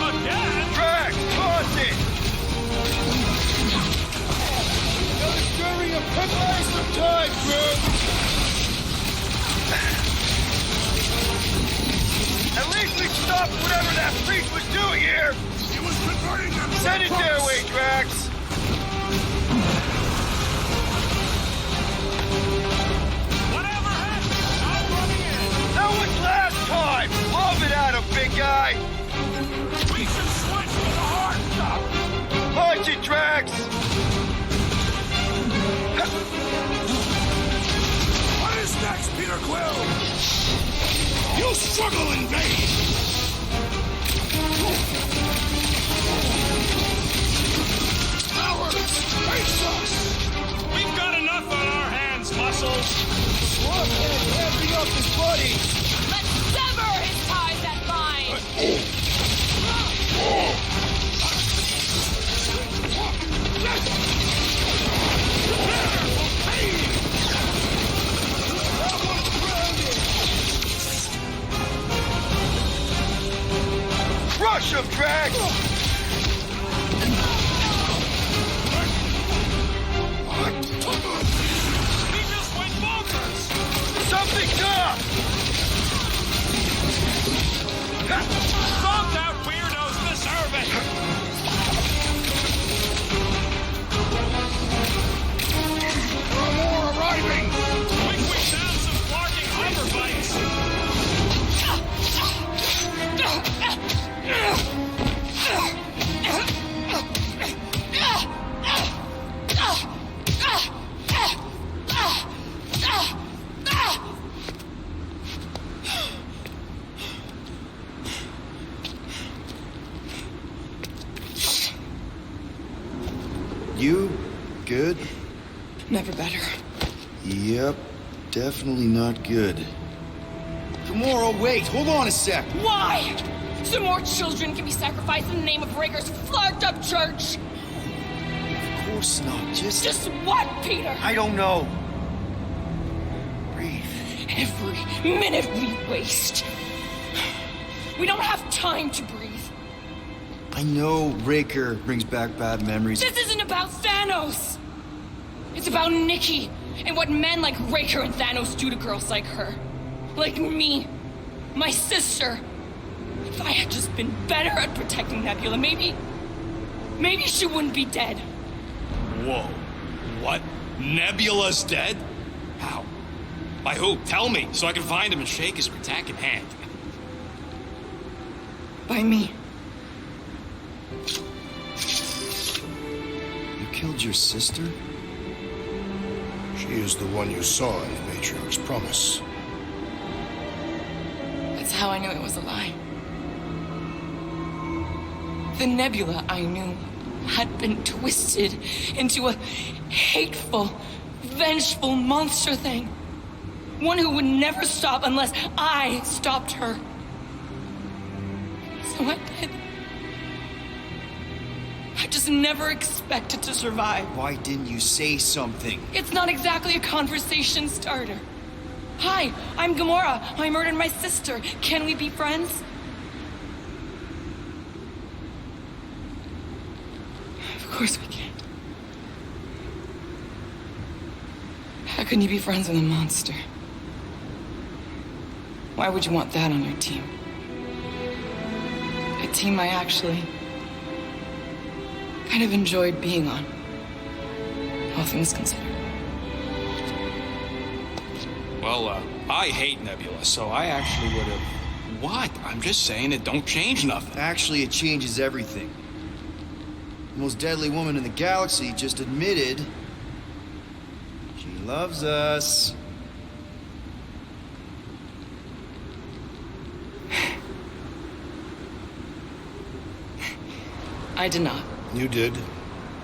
Again? Drax, toss it! Another stirring of pepper some time, bro. At least we stopped whatever that freak was doing! You'll struggle in vain! Cowards! Face us! We've got enough on our hands, Muscles. Swamphead heavy up his buddy. Let's sever his ties that bind! Crush him, Drax! He just went bonkers. Something's up! Bombed out weirdos deserve it. There are more arriving! Quick, we down some flarking hover bites. You good? Never better. Yep, definitely not good. Gamora, wait, hold on a sec. Why? So more children can be sacrificed in the name of Raker's flagged up church? Of course not, Just what, Peter? I don't know. Breathe. Every minute we waste. We don't have time to breathe. I know Raker brings back bad memories. This isn't about Thanos. It's about Nikki and what men like Raker and Thanos do to girls like her. Like me. My sister. If I had just been better at protecting Nebula, maybe she wouldn't be dead. Whoa. What? Nebula's dead? How? By who? Tell me, so I can find him and shake his attacking hand. By me. You killed your sister? She is the one you saw in the Matriarch's promise. That's how I knew it was a lie. The Nebula I knew had been twisted into a hateful, vengeful monster thing. One who would never stop unless I stopped her. So I did. I just never expected to survive. Why didn't you say something? It's not exactly a conversation starter. Hi, I'm Gamora. I murdered my sister. Can we be friends? Of course we can. How can you be friends with a monster? Why would you want that on your team? A team I actually kind of enjoyed being on. All things considered. Well, I hate Nebula, so I actually would have... What? I'm just saying it don't change nothing. Actually, it changes everything. The most deadly woman in the galaxy just admitted she loves us. I did not. You did.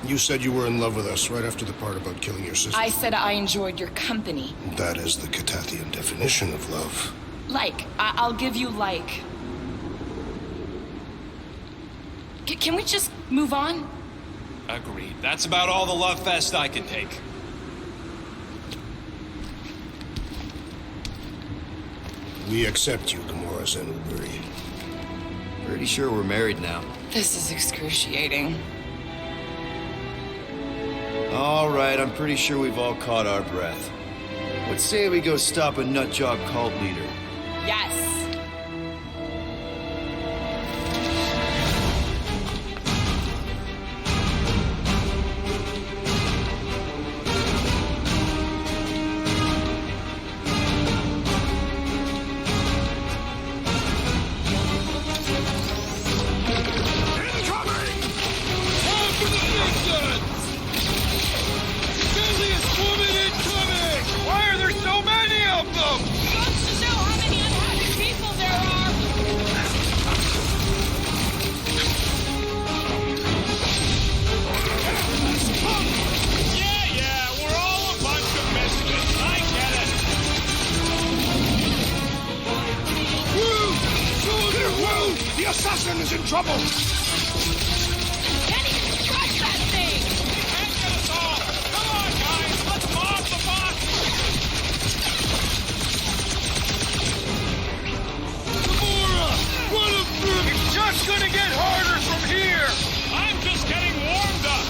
You said you were in love with us right after the part about killing your sister. I said I enjoyed your company. That is the Catathian definition of love. Like. I'll give you like. Can we just move on? Agreed. That's about all the love fest I can take. We accept you, Gamora Zenuburi. Pretty sure we're married now. This is excruciating. All right, I'm pretty sure we've all caught our breath. Let's say we go stop a nutjob cult leader. Yes. Why are there so many of them? Wants to know how many unhappy trouble! Can't even crush that thing! Can't get us all! Come on, guys! Let's mob the box! Gamora! What a bitch! It's just gonna get harder from here! I'm just getting warmed up!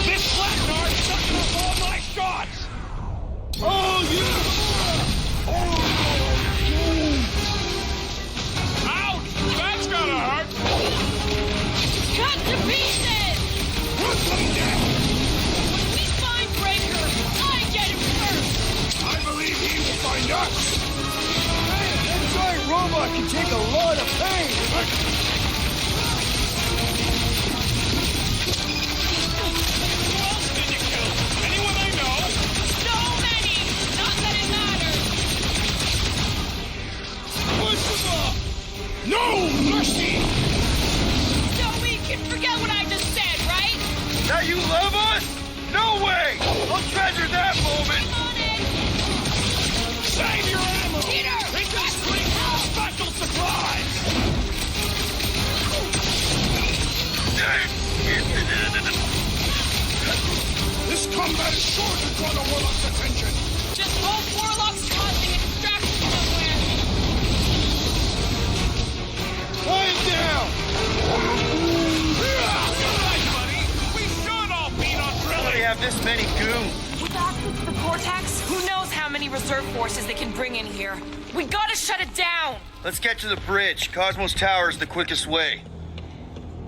This Blackguard's sucking up all my shots! Oh, yeah! Ouch! That's gotta hurt! Cut to pieces! Put them down! When we find Breaker, I get him first! I believe he will find us! Hey, that giant robot can take a lot of pain! Who else did you kill? Anyone I know? So many! Not that it matters! Push them up! No mercy! So we can forget what I just said, right? That you love us? No way! I'll treasure that moment! On it! Save your ammo! Peter! This is Street Special Supplies! This combat is sure to draw the Warlock's attention! Just hope Warlock's causing a distraction somewhere. Quiet down! Alright, buddy! We should all beat on They Trilly! have this many goons. With access to the Cortex, who knows how many reserve forces they can bring in here. We gotta shut it down! Let's get to the bridge. Cosmos Tower is the quickest way.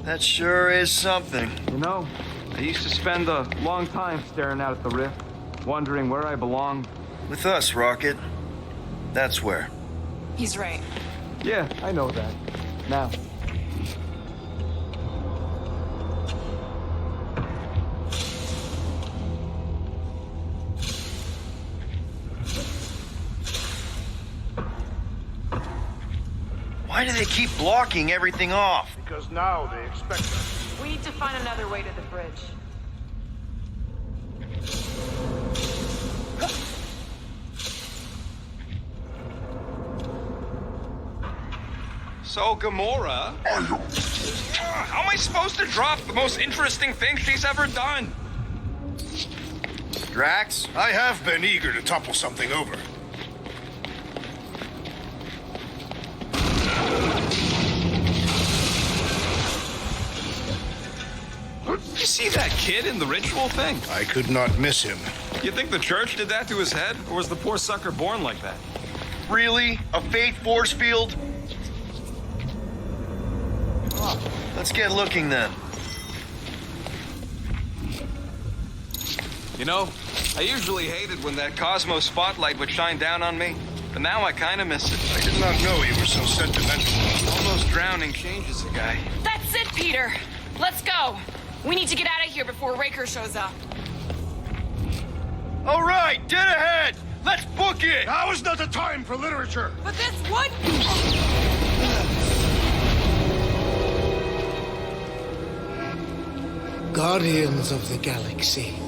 That sure is something. You know, I used to spend a long time staring out at the rift, wondering where I belonged. With us, Rocket. That's where. He's right. Yeah, I know that. Now. Why do they keep blocking everything off? Because now they expect us. We need to find another way to the bridge. So, Gamora, how am I supposed to drop the most interesting thing she's ever done? Drax? I have been eager to topple something over. You see that kid in the ritual thing? I could not miss him. You think the church did that to his head? Or was the poor sucker born like that? Really? A faith force field? Let's get looking then. You know, I usually hated when that Cosmo spotlight would shine down on me, but now I kind of miss it. I did not know you were so sentimental. Almost drowning changes a guy. That's it, Peter! Let's go! We need to get out of here before Raker shows up. All right, dead ahead! Let's book it! Now is not the time for literature! But this would... Guardians of the Galaxy.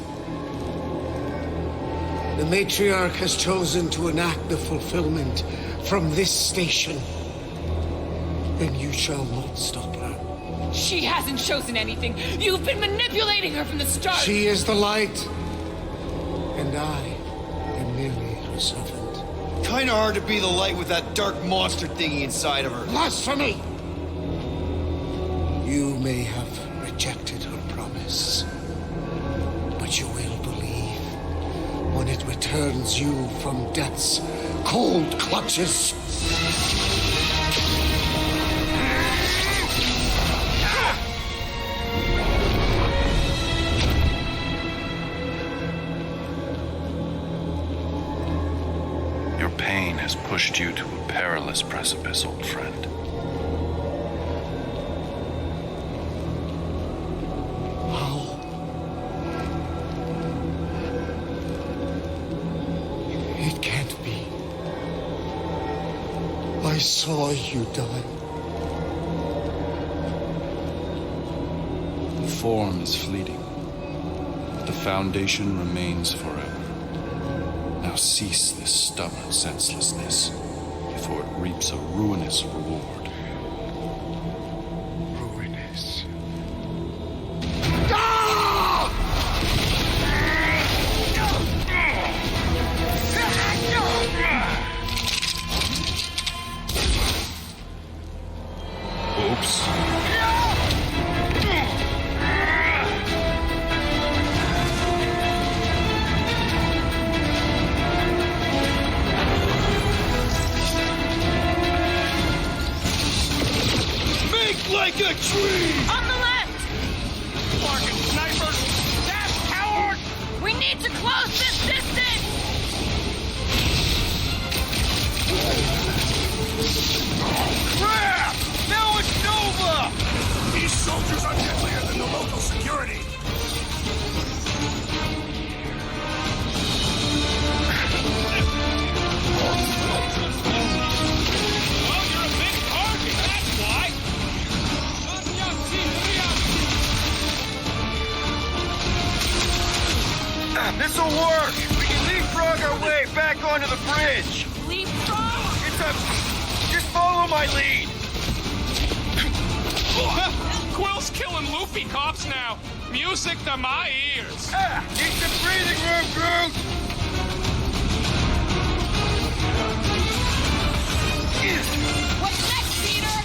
The Matriarch has chosen to enact the fulfillment from this station. Then you shall not stop her. She hasn't chosen anything. You've been manipulating her from the start. She is the light, and I am merely her servant. Kinda hard to be the light with that dark monster thingy inside of her. Blasphemy! You may have rejected her promise, but you will believe when it returns you from death's cold clutches. Your pain has pushed you to a perilous precipice, old friend. How? It can't be. I saw you die. The form is fleeting, but the foundation remains forever. Now cease this stubborn senselessness. before it reaps a ruinous reward. Ruinous. Oops. Like a tree! On the left! Fucking snipers! Dash, coward! We need to close this distance! Crap! Now it's Nova! These soldiers are deadlier than the local security. Well, you're a big target, that's why! This'll work! We can leapfrog our way back onto the bridge! Leapfrog? Just follow my lead! Quill's killing loopy cops now. Music to my ears. Need some breathing room, Groot! What's next, Peter?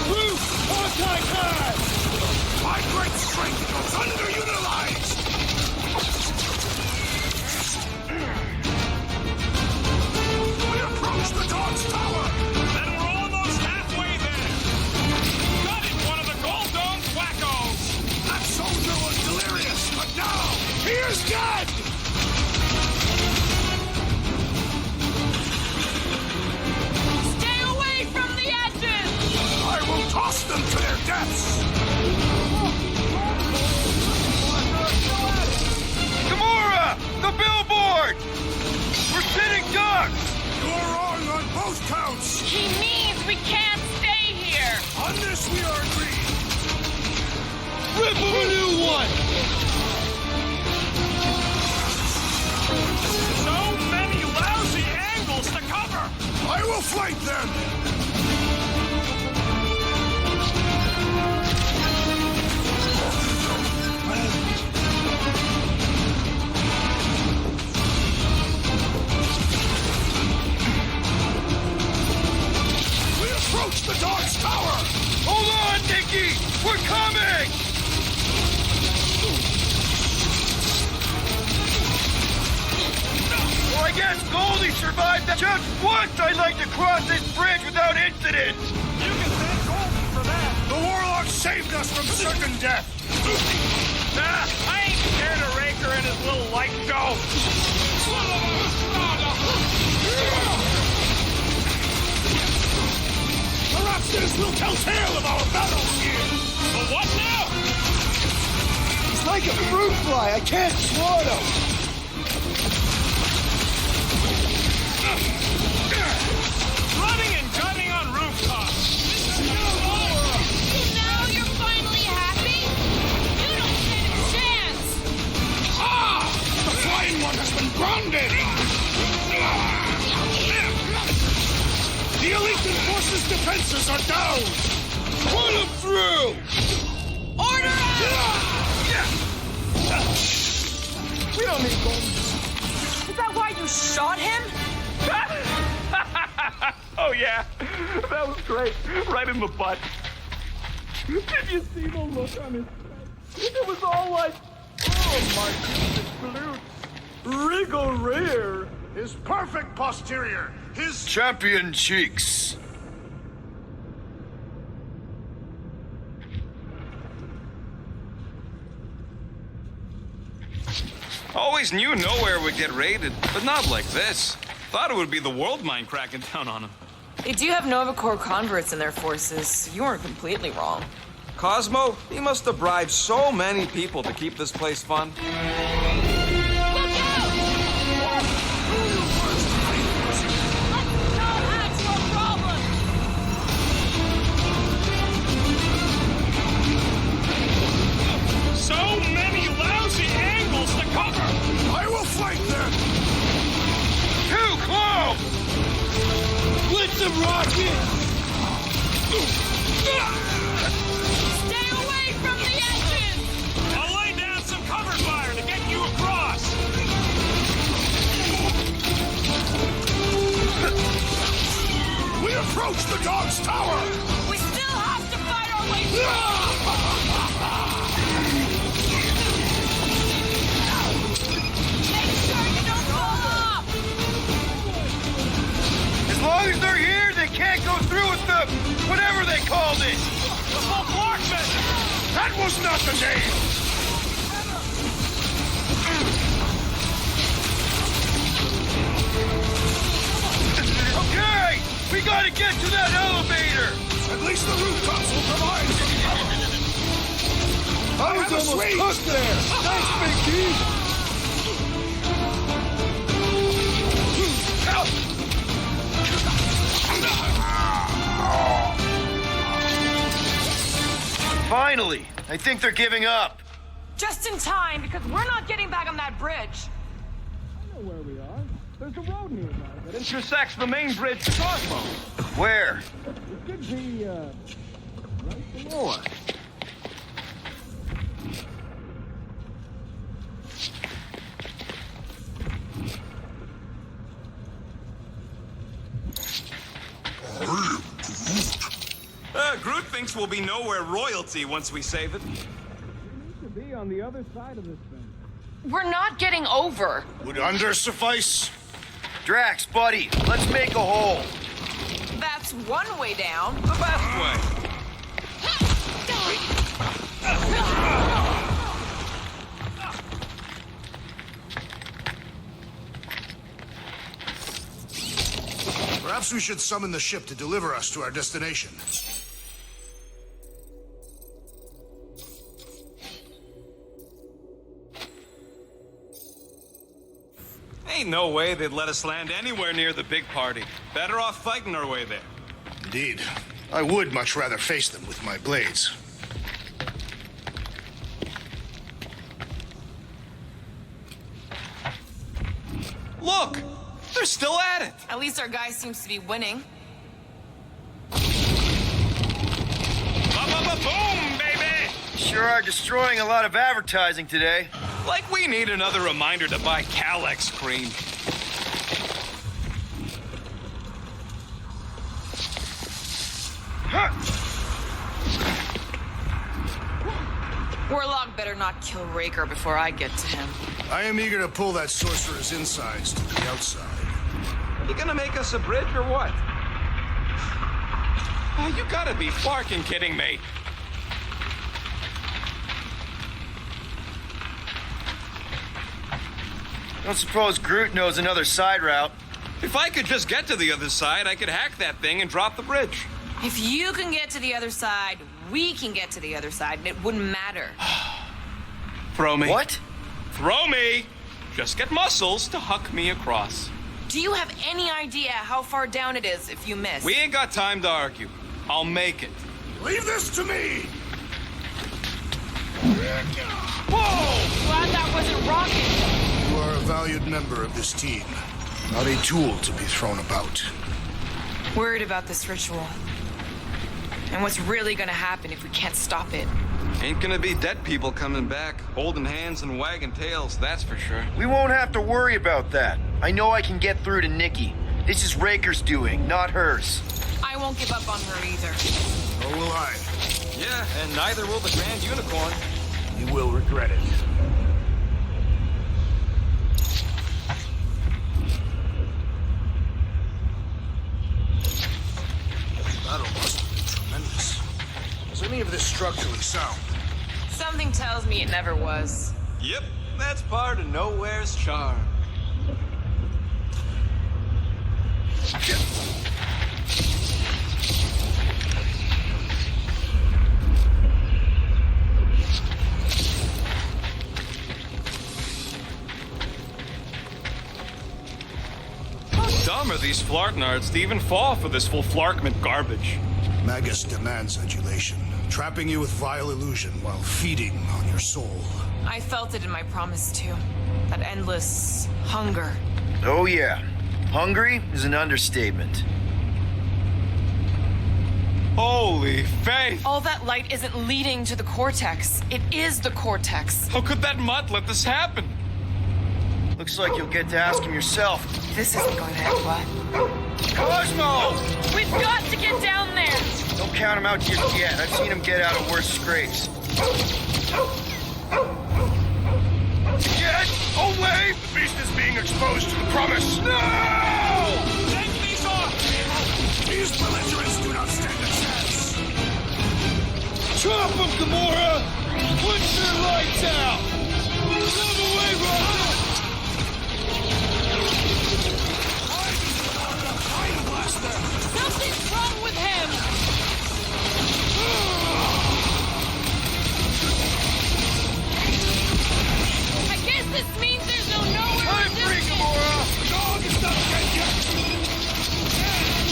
Groot! Hawkeye time! My great strength goes underutilized! We approach the dog's tower! Then we're almost halfway there. Got it, one of the Gold Dome wackos. That soldier was delirious, but now he is dead! Stay away from the edges! I will toss them to their deaths! Gamora! The billboard! We're sitting ducks! You're wrong on both counts! He means we can't stay here! On this we are agreed! Rip him a new one! So many lousy angles to cover! I will flank them! We approach the dog's tower! Hold on, Nikki! We're coming! Well, I guess Goldie survived that. Just once I'd like to cross this bridge without incident! You can thank Goldie for that. The warlock saved us from certain death! I ain't scared of Raker and his little light show. Perhaps this will tell tale of our battles here! But what now? It's like a fruit fly, I can't swallow! Running and gunning on rooftops. Now you're finally happy? You don't stand a chance! Ah! The flying one has been grounded! The elite forces' defenses are down! Put them through! Order We don't need gold. Is that why you shot him? Oh yeah, that was great. Right in the butt. Did you see the look on his face? It was all like, oh my goodness, glutes. Wriggle rear. His perfect posterior. His Champion cheeks. Always knew nowhere would get raided, but not like this. Thought it would be the world mine cracking down on him. They do have Nova Corps converts in their forces. You weren't completely wrong. Cosmo, he must have bribed so many people to keep this place fun. So many lousy angles to cover. I will flank them. Too close! them, Rocket! Stay away from the edges! I'll lay down some cover fire to get you across! We approach the dog's tower! We still have to fight our way Make sure you don't fall off! As long as they're here, they can't go through with the whatever they called it. The full block method! That was not the name! Okay, we gotta get to that elevator. At least the rooftops will provide some cover. I was almost cooked there! Thanks, Big Key! Finally, I think they're giving up. Just in time, because we're not getting back on that bridge. I know where we are. There's a road nearby that intersects the main bridge to Cosmo. Where? It could be, right below us. Groot thinks we'll be nowhere royalty once we save it. We need to be on the other side of this thing. We're not getting over. Would under suffice? Drax, buddy, let's make a hole. That's one way down. The best way. Perhaps we should summon the ship to deliver us to our destination. Ain't no way they'd let us land anywhere near the big party. Better off fighting our way there. Indeed. I would much rather face them with my blades. Look! They're still at it! At least our guy seems to be winning. Boom, baby! Sure are destroying a lot of advertising today. Like we need another reminder to buy Calex cream. Warlock better not kill Raker before I get to him. I am eager to pull that sorcerer's insides to the outside. You gonna make us a bridge or what? Oh, you gotta be fucking kidding me. Don't suppose Groot knows another side route. If I could just get to the other side, I could hack that thing and drop the bridge. If you can get to the other side, we can get to the other side, and it wouldn't matter. Throw me. What? Throw me! Just get muscles to huck me across. Do you have any idea how far down it is if you miss? We ain't got time to argue. I'll make it. Leave this to me! Whoa! Glad that wasn't Rocket. You are a valued member of this team, not a tool to be thrown about. Worried about this ritual. And what's really gonna happen if we can't stop it? Ain't gonna be dead people coming back, holding hands and wagging tails, that's for sure. We won't have to worry about that. I know I can get through to Nikki. This is Raker's doing, not hers. I won't give up on her either. Nor will I. Yeah, and neither will the Grand Unicorn. You will regret it. Battle must have been tremendous. Was any of this structurally sound? Something tells me it never was. Yep, that's part of Nowhere's charm. How dumb are these Flartnards to even fall for this full Flarkment garbage? Magus demands adulation, trapping you with vile illusion while feeding on your soul. I felt it in my promise too. That endless hunger. Oh yeah. Hungry is an understatement. Holy faith! All that light isn't leading to the cortex. It is the cortex. How could that mutt let this happen? Looks like you'll get to ask him yourself. This isn't going to end well. Cosmo! We've got to get down there! Don't count him out just yet. I've seen him get out of worse scrapes. Get away! The beast is being exposed to the promise. No! Take these off! These belligerents do not stand a chance! Chop him, Gamora! Put your lights out! Move away, Rapozo! Something's wrong with him! I guess this means there's no nowhere I'm free, Gamora! The dog is not dead yet!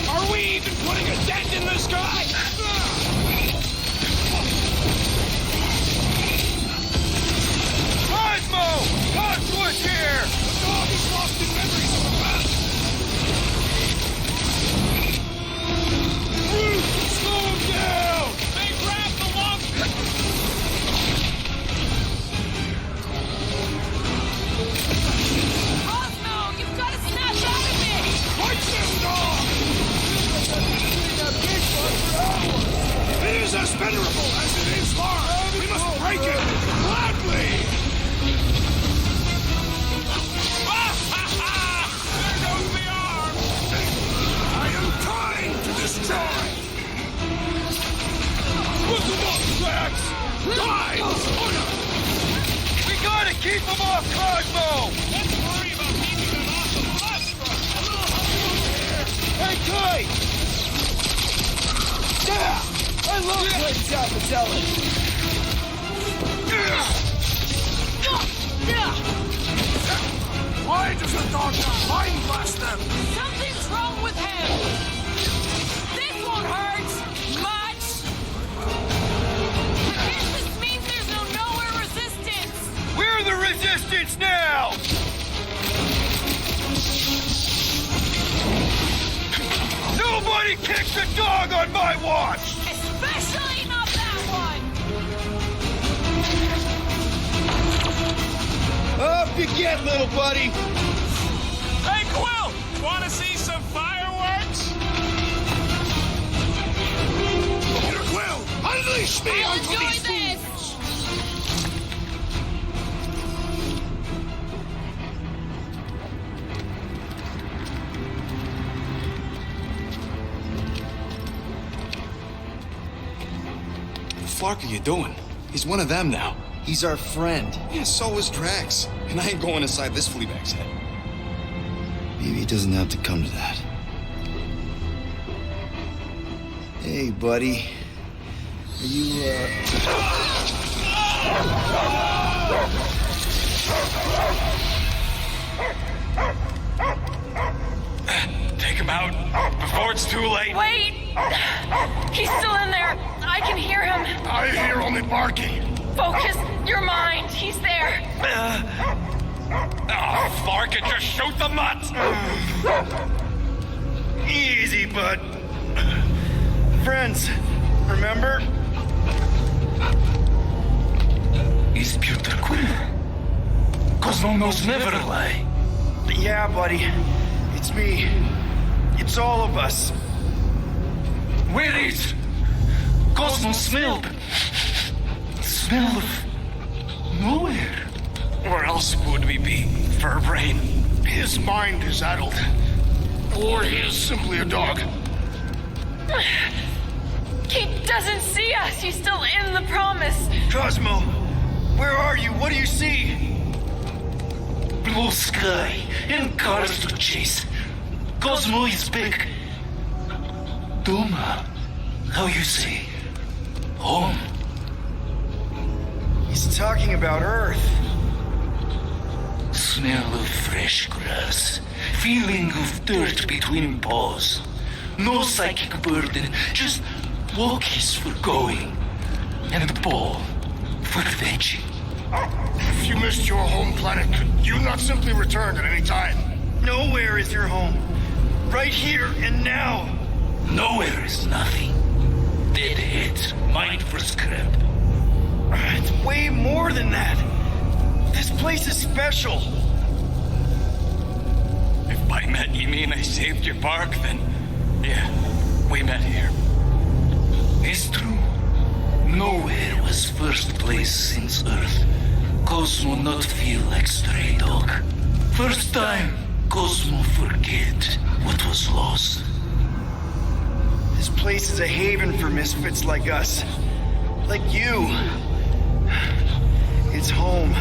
Are we even putting a dent in this guy? Cosmo! Cosmo's here! The dog is lost in memories of the past! Slow him down! They grabbed the lump! Cosmo, you've got to snap out of it! Fight this dog! It is as venerable as it is large! We must break it! Gladly! There goes the arm! I am trying to destroy! Put them up, Drax! Die! We gotta keep him off Cosmo! Let's worry about keeping them off of us first! Hey, Kai! Yeah! I love playing Salvatelli! Why does the dog not mind blast them? Something's wrong with him! This won't hurt much! I guess this means there's no nowhere resistance! We're the resistance now! Nobody kicks a dog on my watch! Especially not that one! Up you get, little buddy! Hey, Quill! Wanna see some fireworks? Peter Quill, unleash me I'll onto enjoy these this! What the fuck are you doing? He's one of them now. He's our friend. Yeah, so is Drax. And I ain't going inside this fleabag's head. Maybe it doesn't have to come to that. Hey, buddy. Are you, Take him out before it's too late. Wait! He's still in there. I can hear him. I hear only barking. Focus your mind. He's there. Oh, fuck it, just shoot the mutt! Easy, bud. Friends, remember? Is Peter Quill? Cosmo knows never lie. Yeah, buddy. It's me. It's all of us. Where is Cosmo smelled? Smell of nowhere. Where else would we be, Furbrain? His mind is addled. Or he is simply a dog. He doesn't see us. He's still in the promise. Cosmo, where are you? What do you see? Blue sky and cars to chase. Cosmo is back. Doma, how you say? Home. He's talking about Earth. Smell of fresh grass. Feeling of dirt between paws. No psychic burden, just walkies for going. And the ball for fetching. If you missed your home planet, could you not simply return at any time? Nowhere is your home. Right here and now. Nowhere is nothing. deadheads, mind for scrap. It's way more than that. This place is special. If by met you mean I saved your park, then yeah, we met here. It's true. Nowhere was first place since Earth. Cosmo not feel like stray dog. First time, Cosmo forget what was lost. This place is a haven for misfits like us. Like you. It's home.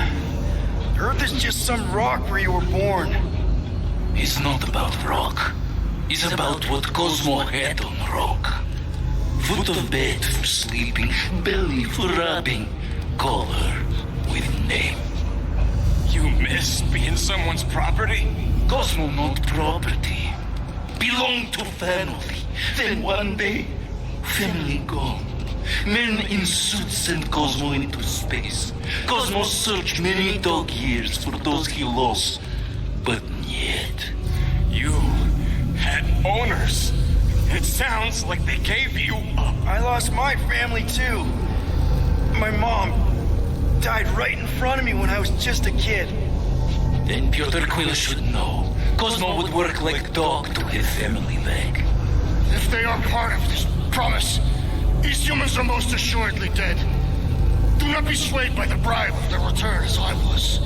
Earth is just some rock where you were born. It's not about rock. It's about what Cosmo had on rock. Foot of bed for sleeping, belly for rubbing. Call her with name. You miss being someone's property? Cosmo not property. Belong to family. Then one day, family gone. Men in suits sent Cosmo into space. Cosmo searched many dog years for those he lost. But yet... You had owners. It sounds like they gave you up. I lost my family too. My mom died right in front of me when I was just a kid. Then Piotr Quill should know. Cosmo would work like dog to have family back. If they are part of this promise, these humans are most assuredly dead. Do not be swayed by the bribe of their return as I was.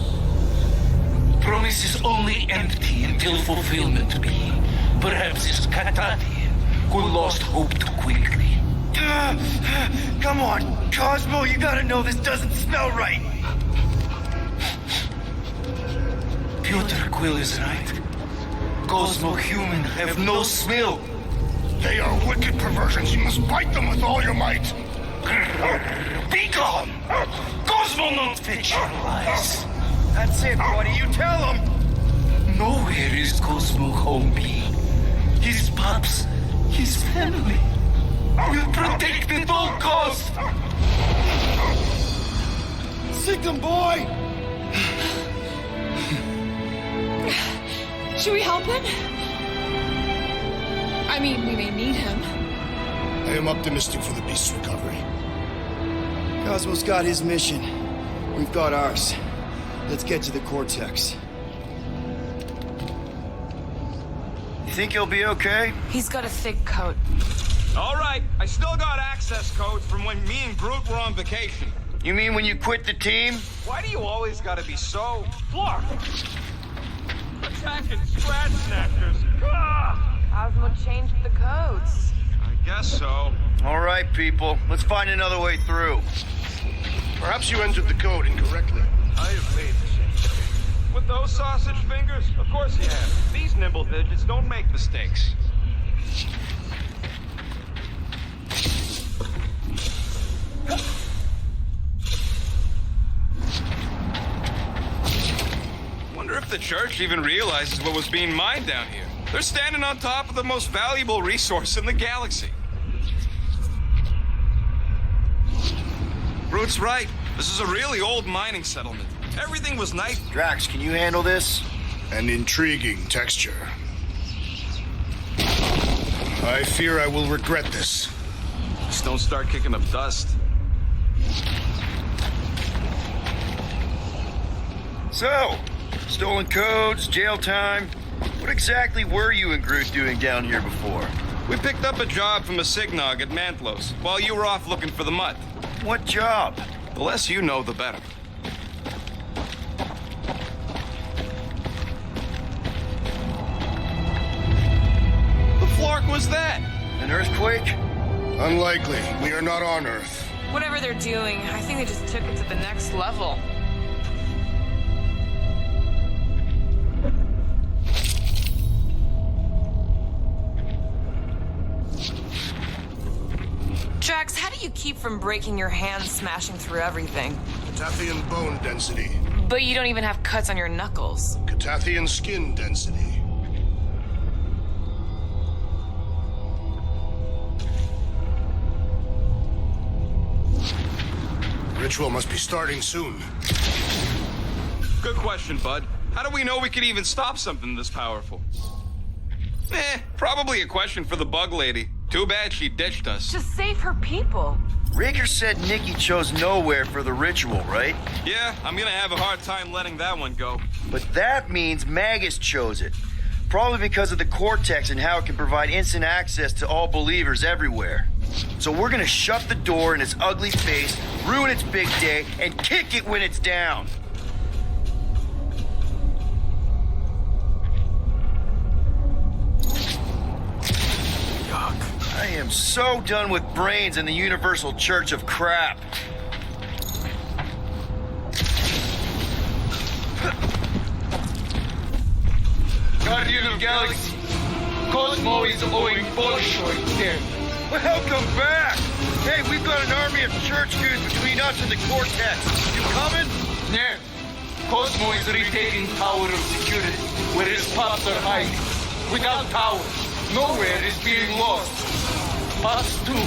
Promise is only empty until fulfillment be. Perhaps it's Katati who lost hope too quickly. Come on, Cosmo, you gotta know this doesn't smell right. Piotr Quill is right. Cosmo human have no smell. They are wicked perversions. You must bite them with all your might. Be gone! Cosmo not fit your lies. That's it, buddy. You tell him. Nowhere is Cosmo home be. His pups, his family. Will protect at all costs. Sick them, boy! Should we help him? I mean, we may need him. I am optimistic for the beast's recovery. Cosmo's got his mission. We've got ours. Let's get to the Cortex. You think he'll be okay? He's got a thick coat. All right, I still got access codes from when me and Groot were on vacation. You mean when you quit the team? Why do you always gotta be so... Flark! Attacking scratch snatchers! Ah! Cosmo changed the codes. I guess so. All right, people. Let's find another way through. Perhaps you entered the code incorrectly. I have made the same mistake. With those sausage fingers? Of course you have. These nimble digits don't make mistakes. Wonder if the church even realizes what was being mined down here. They're standing on top of the most valuable resource in the galaxy. Root's right. This is a really old mining settlement. Everything was nice. Drax, can you handle this? An intriguing texture. I fear I will regret this. Just don't start kicking up dust. So, stolen codes, jail time. What exactly were you and Groot doing down here before? We picked up a job from a Signog at Mantlos while you were off looking for the mud. What job? The less you know, the better. The flark was that? An earthquake? Unlikely. We are not on Earth. Whatever they're doing, I think they just took it to the next level. Drax, how do you keep from breaking your hands smashing through everything? Catathian bone density. But you don't even have cuts on your knuckles. Catathian skin density. Ritual must be starting soon. Good question, bud. How do we know we could even stop something this powerful? Probably a question for the bug lady. Too bad she ditched us. Just save her people. Raker said Nikki chose nowhere for the ritual, right? Yeah, I'm gonna have a hard time letting that one go. But that means Magus chose it. Probably because of the Cortex and how it can provide instant access to all believers everywhere. So we're gonna shut the door in its ugly face, ruin its big day, and kick it when it's down. I am so done with brains and the Universal Church of Crap. Guardian of Galaxy, Cosmo is owing Bolshoi death. Welcome back! Hey, we've got an army of church dudes between us and the Cortex. You coming? No. Cosmo is retaking Tower of Security, where his pups are hiding. Without Tower, nowhere is being lost. Us too.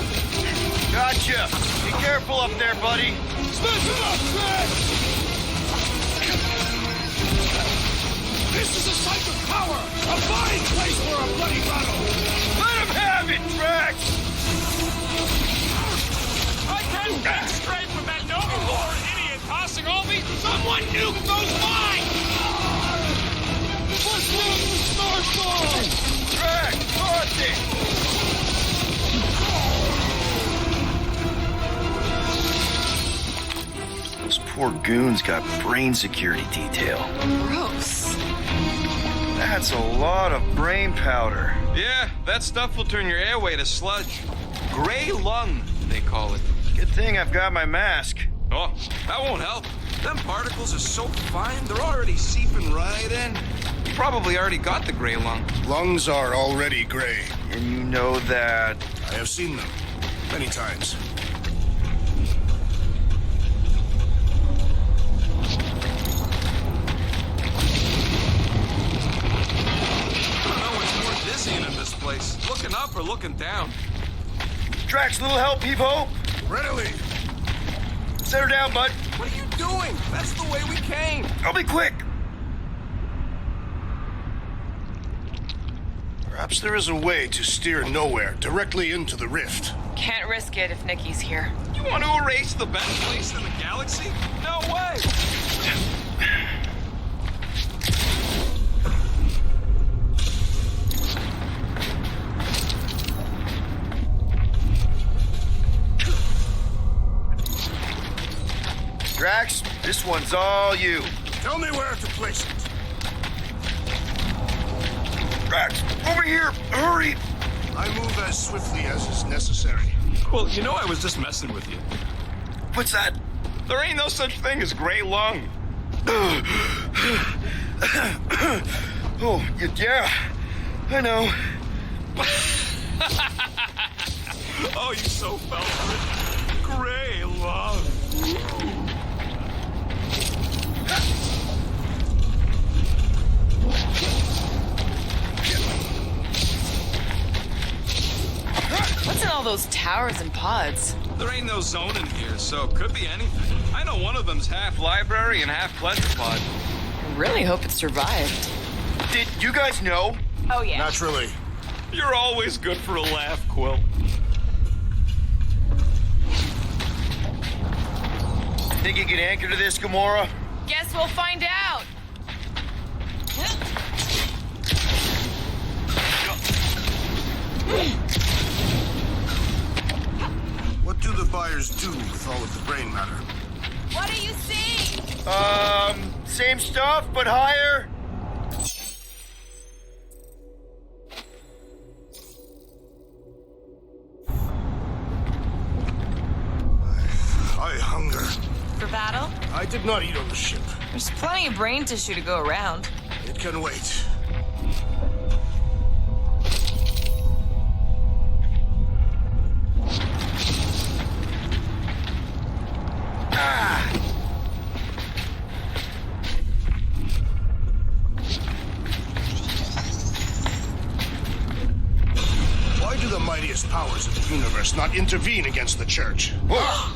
Gotcha. Be careful up there, buddy. Smash it up, Drax! This is a site of power! A fine place for a bloody battle! Let him have it, Drax! I can't think straight with that Novolore idiot tossing all these... Someone nuke those mines! What's wrong with Starfall? Drax, toss it! Those poor goons got brain security detail. Gross. That's a lot of brain powder. Yeah, that stuff will turn your airway to sludge. Gray lung, they call it. Good thing I've got my mask. Oh, that won't help. Them particles are so fine, they're already seeping right in. You probably already got the gray lung. Lungs are already gray. And you know that... I have seen them many times. In this place. Looking up or looking down? Drax, little help, Peepo? Readily. Set her down, bud. What are you doing? That's the way we came. I'll be quick. Perhaps there is a way to steer nowhere directly into the rift. Can't risk it if Nikki's here. You want to erase the best place in the galaxy? No way. Drax, this one's all you. Tell me where to place it. Drax, over here, hurry! I move as swiftly as is necessary. Well, you know I was just messing with you. What's that? There ain't no such thing as gray lung. Oh, yeah, I know. Oh, you so fell for it. Gray lung. What's in all those towers and pods? There ain't no zone in here, so it could be anything. I know one of them's half library and half pleasure pod. I really hope it survived. Did you guys know? Oh, yeah. Naturally. You're always good for a laugh, Quill. Think you can anchor to this, Gamora? Guess we'll find out. What do the buyers do with all of the brain matter? What do you see? Same stuff, but higher. I hunger. For battle? I did not eat on the ship. There's plenty of brain tissue to go around. It can wait. Why do the mightiest powers of the universe not intervene against the Church? Whoa!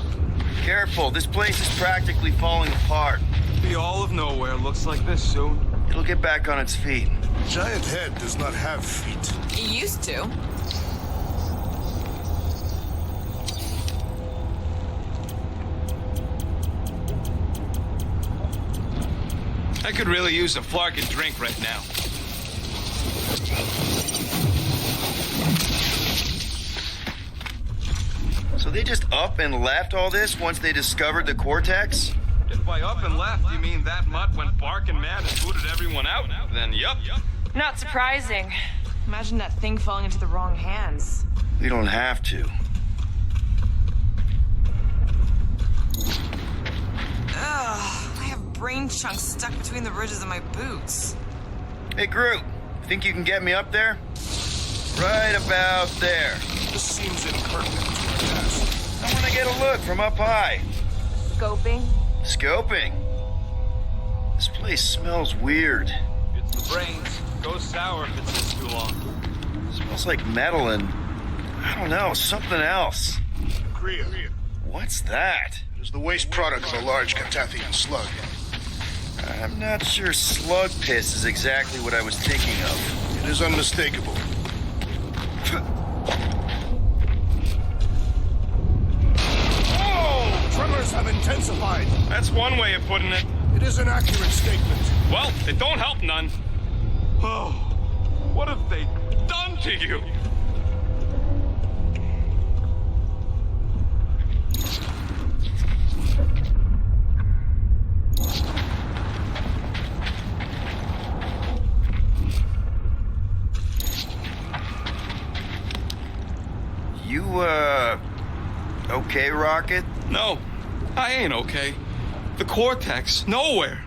Careful, this place is practically falling apart. The all of nowhere looks like this soon. It'll get back on its feet. Giant head does not have feet. It used to. I could really use a flarkin drink right now. So they just up and left all this once they discovered the cortex? If by up and left you mean that mutt went barking mad and booted everyone out, then yup. Not surprising. Imagine that thing falling into the wrong hands. We don't have to. Ugh, I have brain chunks stuck between the ridges of my boots. Hey, Groot, think you can get me up there? Right about there. This seems impertinent to ask. I want to get a look from up high. Scoping? Scoping? This place smells weird. It's the brains. Goes sour if it sits too long. Smells like metal and, I don't know, something else. Kriya. What's that? It is the waste product of a large Catathian slug. I'm not sure slug piss is exactly what I was thinking of. It is unmistakable. Oh! Tremors have intensified. That's one way of putting it. It is an accurate statement. Well, it don't help none. Oh, what have they done to you? You, okay, Rocket? No, I ain't okay. The Cortex, nowhere.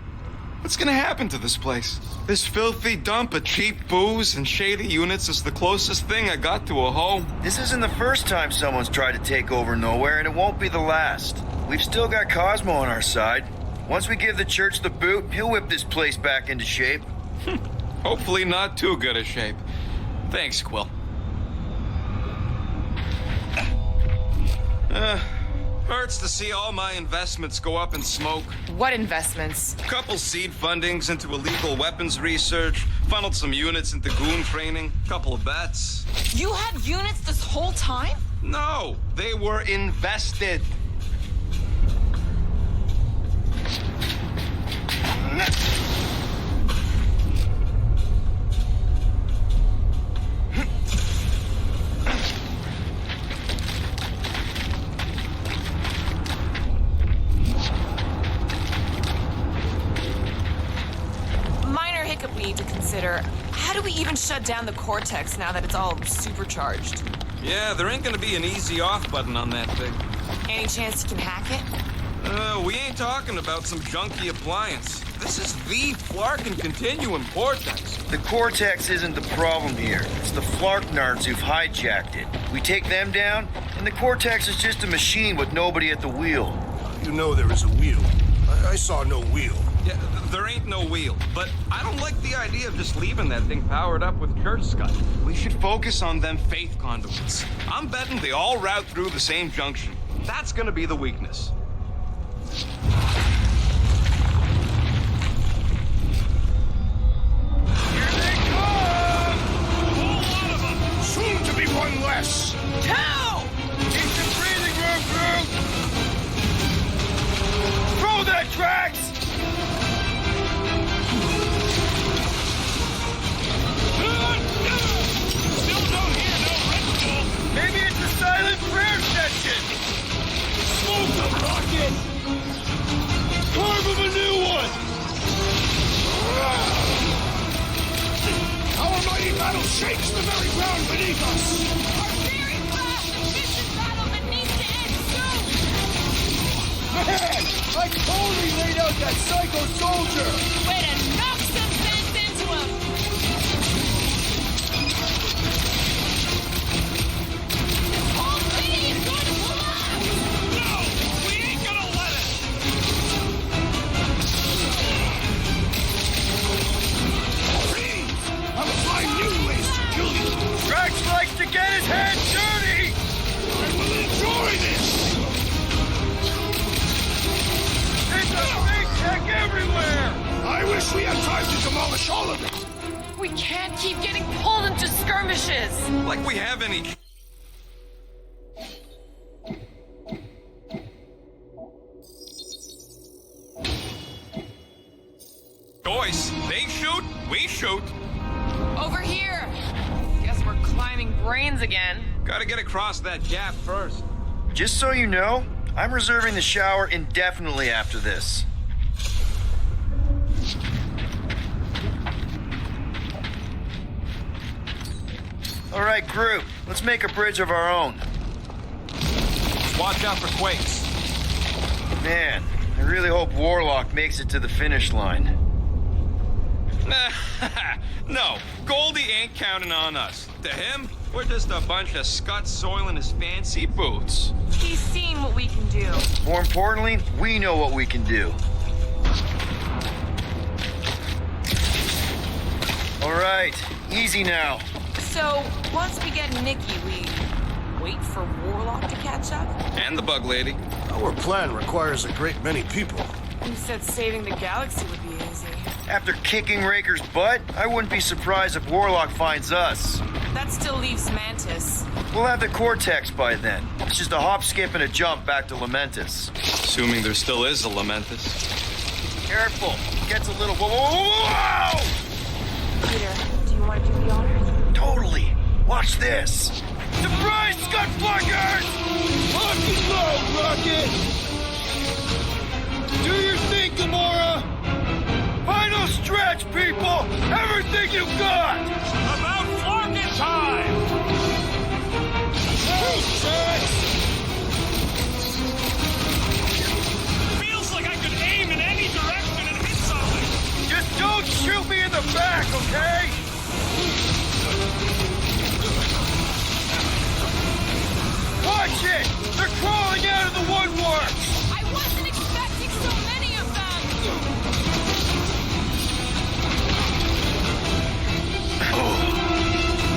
What's gonna happen to this place? This filthy dump of cheap booze and shady units is the closest thing I got to a home. This isn't the first time someone's tried to take over Nowhere, and it won't be the last. We've still got Cosmo on our side. Once we give the church the boot, he'll whip this place back into shape. Hopefully not too good a shape. Thanks, Quill. Hurts to see all my investments go up in smoke. What investments? Couple seed fundings into illegal weapons research, funneled some units into goon training, couple of bets. You had units this whole time? No, they were invested. How do we even shut down the Cortex now that it's all supercharged? Yeah, there ain't gonna be an easy off button on that thing. Any chance you can hack it? We ain't talking about some junky appliance. This is the Flarkin Continuum Cortex. The Cortex isn't the problem here. It's the Flarknards who've hijacked it. We take them down, and the Cortex is just a machine with nobody at the wheel. You know there is a wheel. I saw no wheel. Yeah, there ain't no wheel, but I don't like the idea of just leaving that thing powered up with church scud. We should focus on them faith conduits. I'm betting they all route through the same junction. That's gonna be the weakness. Here they come! A whole lot of them! Soon to be one less! Two! Keep the breathing room, Groot! Throw that tracks! Still don't hear no ritual! Maybe it's a silent prayer session! Smoke the rocket! Carve him a new one! Our mighty battle shakes the very ground beneath us! Our very fast, vicious battle that needs to end soon! Man! I totally laid out that psycho soldier! Way to knock some sense into him! Whole city is going to collapse! No! We ain't gonna let it! Please! I'll find new ways to kill you! Drax likes to get his hands dirty! I will enjoy this! There's a big tech everywhere! I wish we had time to demolish all of it! We can't keep getting pulled into skirmishes! Like we have any... shoot. Over here. Guess we're climbing brains again. Gotta get across that gap first. Just so you know, I'm reserving the shower indefinitely after this. All right, group, let's make a bridge of our own. Watch out for quakes. Man, I really hope Warlock makes it to the finish line. No, Goldie ain't counting on us. To him, we're just a bunch of scuts soiling his fancy boots. He's seen what we can do. More importantly, we know what we can do. All right, easy now. So, once we get Nikki, we wait for Warlock to catch up? And the bug lady. Our plan requires a great many people. Who said saving the galaxy would be easy? After kicking Raker's butt, I wouldn't be surprised if Warlock finds us. That still leaves Mantis. We'll have the Cortex by then. It's just a hop, skip, and a jump back to Lamentus. Assuming there still is a Lamentus. Careful. Gets a little... Whoa! Peter, do you want to do the honors? Totally. Watch this. Surprise, Scud Fluggers! Rock and roll, Rocket! Do your thing, Gamora! Final stretch, people! Everything you got! About flocking time! Feels like I could aim in any direction and hit something! Just don't shoot me in the back, okay? Watch it! They're crawling out of the woodwork! I wasn't expecting so many of them!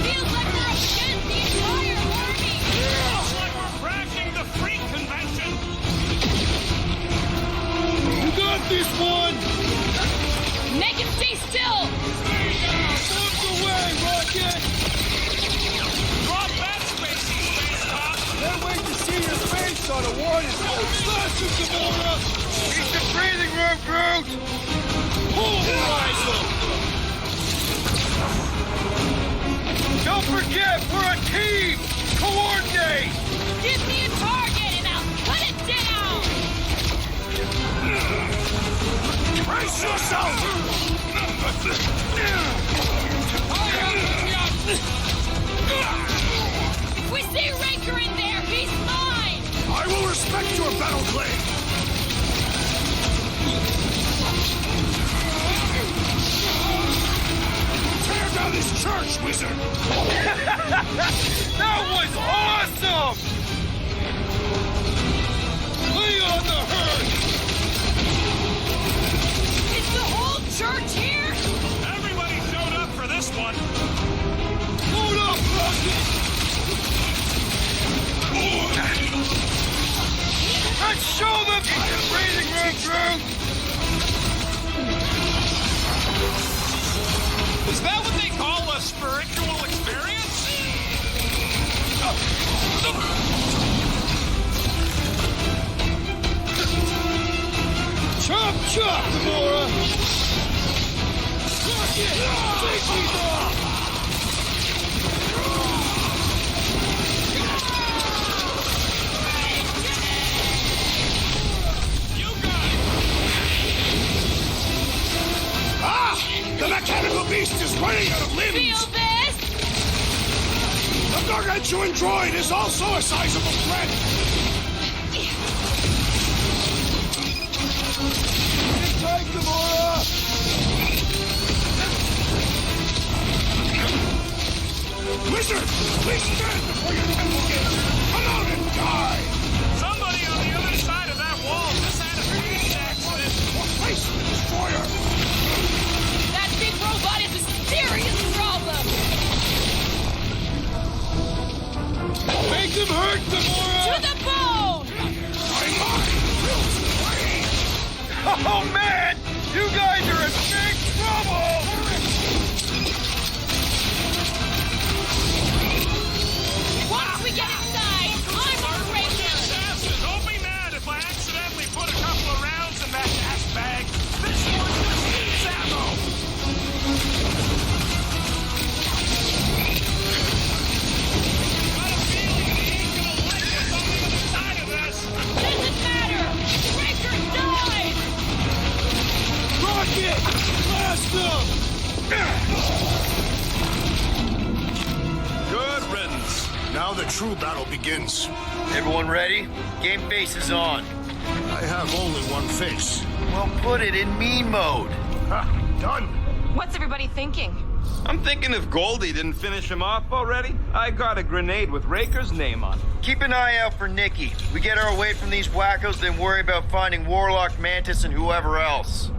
Feels like we're against the entire army! Feels like we're crashing the freak convention! You got this one! Make him stay still! Move away, Rocket! Drop that spacey space cop! Can't wait to see your face on a warning post! Slash you, Gamora! Keep the breathing room, Groot! Pulverize them! Don't forget, we're a team! Coordinate! Give me a target and I'll cut it down! Brace yourself! If we see Raker in there, he's mine! I will respect your battle claim! Tear down this church, wizard! That was awesome! Lay on the herd! Is the whole church here? Everybody showed up for this one! Hold up, Rocket! Let's show them the breathing room, Groot! Is that what they call a spiritual experience? Chop, chop, Gamora! Rocket! Take these off! The mechanical beast is running out of limbs! Feel this? The gargantuan droid is also a sizable threat! Get tight, Gamora! Wizard! Please stand before your temple gates! Come out and die! Somebody on the other side of that wall just had a freak accident! Or face the destroyer! That big robot is a serious problem! Make them hurt, Gamora! To the bone! My mind fills with rage! Oh, man! You guys are in big trouble! Once we get inside, I'm a true battle begins. Everyone ready? Game face is on. I have only one face. Well, put it in mean mode. Ha! Done! What's everybody thinking? I'm thinking if Goldie didn't finish him off already, I got a grenade with Raker's name on it. Keep an eye out for Nikki. We get her away from these wackos, then worry about finding Warlock, Mantis, and whoever else.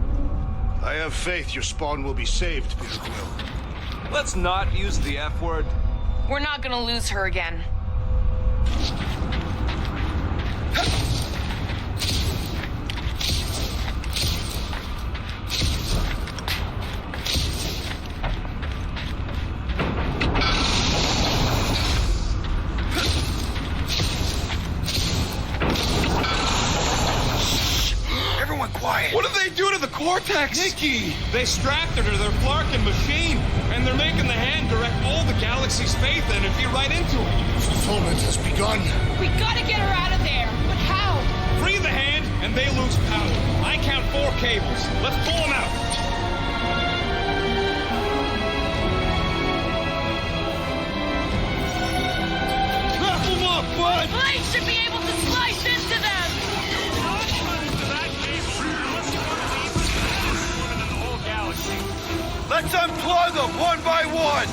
I have faith your spawn will be saved, Peter Quill. Let's not use the F word. We're not gonna lose her again. Everyone quiet. What did they do to the Cortex? Nikki! They strapped her to their Flarkin machine, and they're making the hand direct all the galaxy's faith energy right into it. Fulfillment has begun. We gotta get her out of there. But how? Free the hand, and they lose power. I count 4 cables. Let's pull them out. Wrap them up, bud! Blade should be able to slice into them! Let's unplug them one by one.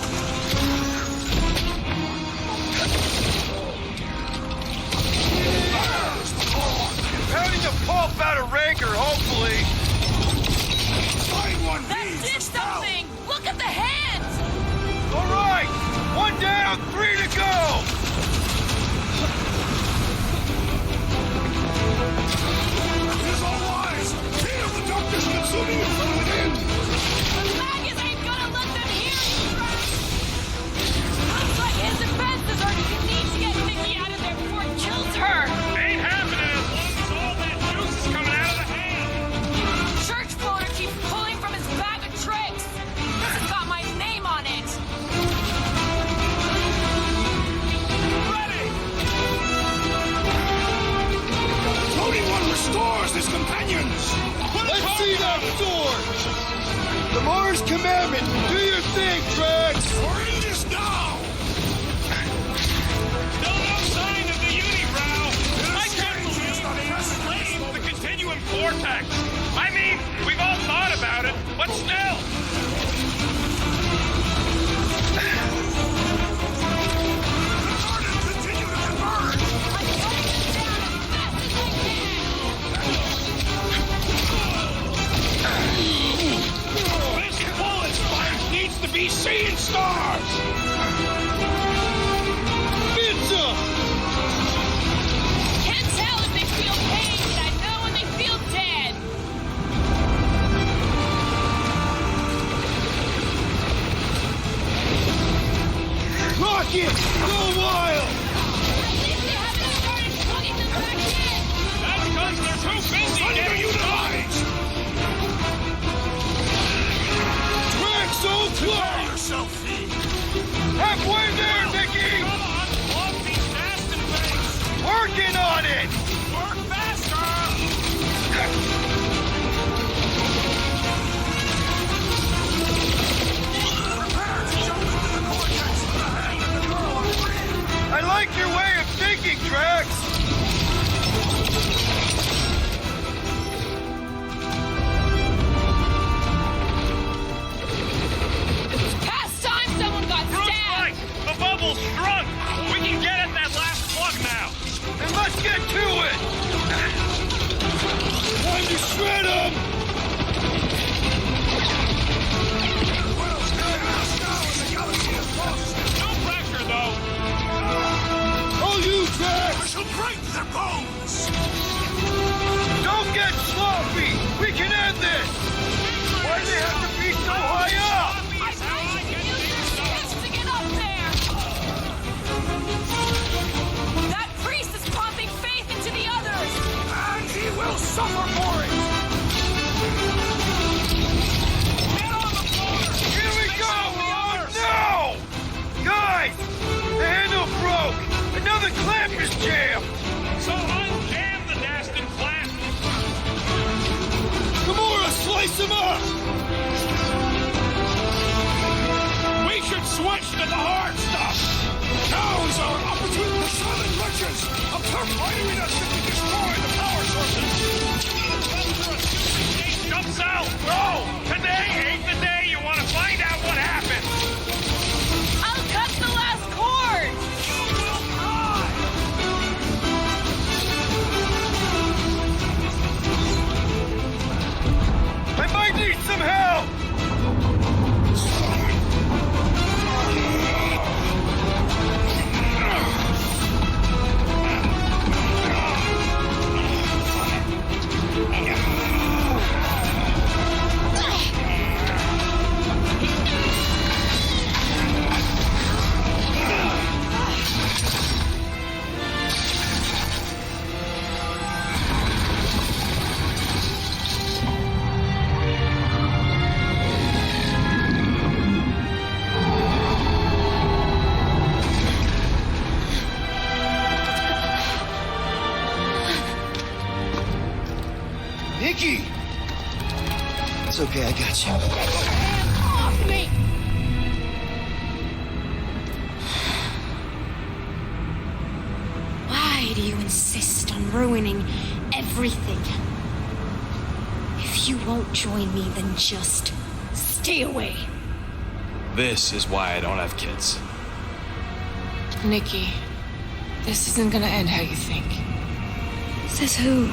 Pounding the pulp out of Raker, hopefully. Find one, That did something! Look at the hands! All right, 1 down, 3 to go. It is all wise! Feel the darkness consuming you from within! The Magus ain't gonna let them hear you, Drax! Looks like his defenses are you need to get Nikki out of there before it kills her! Ain't happening as long as all that juice is coming out of the hand. Church floater keeps pulling from his bag of tricks! This has got my name on it! Ready! Tony One restores his companions! Let's see that sword. The Mars Commandment. Do your thing, Drax. We're in this now! Still no sign of the unibrow. I can't believe they enslaved the continuum vortex. I mean, we've all thought about it, but still. Continue to converge! I'm cutting them down as fast as I can! This bullet sponge needs to be seeing stars. Pizza! Can't tell if they feel pain, but I know when they feel dead! Rocket! Go wild! At least they haven't started plugging them back in! That's because they're too busy getting Underutilized! Drag so close! yourself, Fiend! Halfway there, Nikki. Come on, plug these Aston things. Working on it. Work faster. Prepare to jump into the cortex for the hand and the girl are free! I like your way of thinking, Drax. Past time someone got Bruce stabbed! White, the bubble's shrunk. We can get at that last plug now. Then let's get to it. Time to shred him! No pressure, though. Oh, you, Drax! I shall break their bones! Don't get sloppy. We can end this. Why do they have to be so high up? I think you use your skills to get up there! That priest is pumping faith into the others! And he will suffer for it! Get on the floor. Here we go. Oh, no. Guys, the handle broke. Another clamp is jammed. So unjam the Daston clamp. Gamora, slay Nikki! It's okay, I got you. Off me! Why do you insist on ruining everything? If you won't join me, then just stay away. This is why I don't have kids. Nikki, this isn't gonna end how you think. Says who?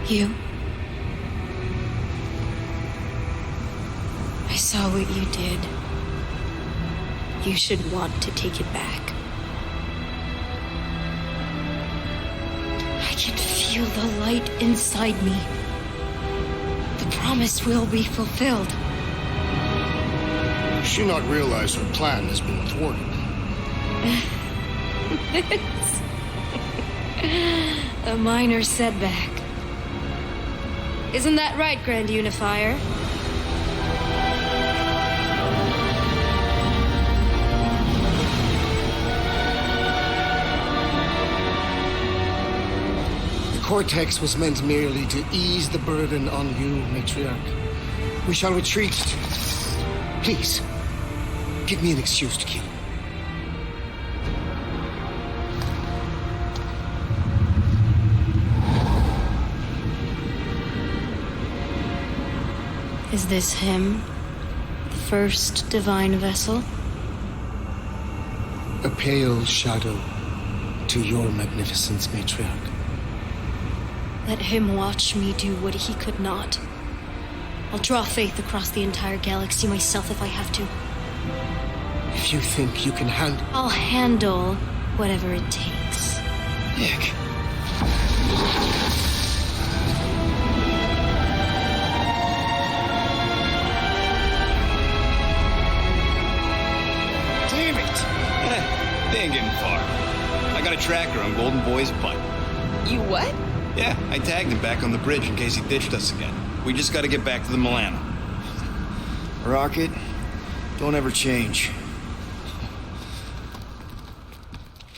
You? I saw what you did. You should want to take it back. I can feel the light inside me. The promise will be fulfilled. Does she not realize her plan has been thwarted? A minor setback. Isn't that right, Grand Unifier? The Cortex was meant merely to ease the burden on you, Matriarch. We shall retreat. Please, give me an excuse to kill him. Is this him? The first divine vessel? A pale shadow to your magnificence, Matriarch. Let him watch me do what he could not. I'll draw faith across the entire galaxy myself if I have to. If you think you can handle... I'll handle whatever it takes. Nick. Damn it! They ain't getting far. I got a tracker on Golden Boy's butt. You what? Yeah, I tagged him back on the bridge in case he ditched us again. We just gotta get back to the Milano. Rocket, don't ever change.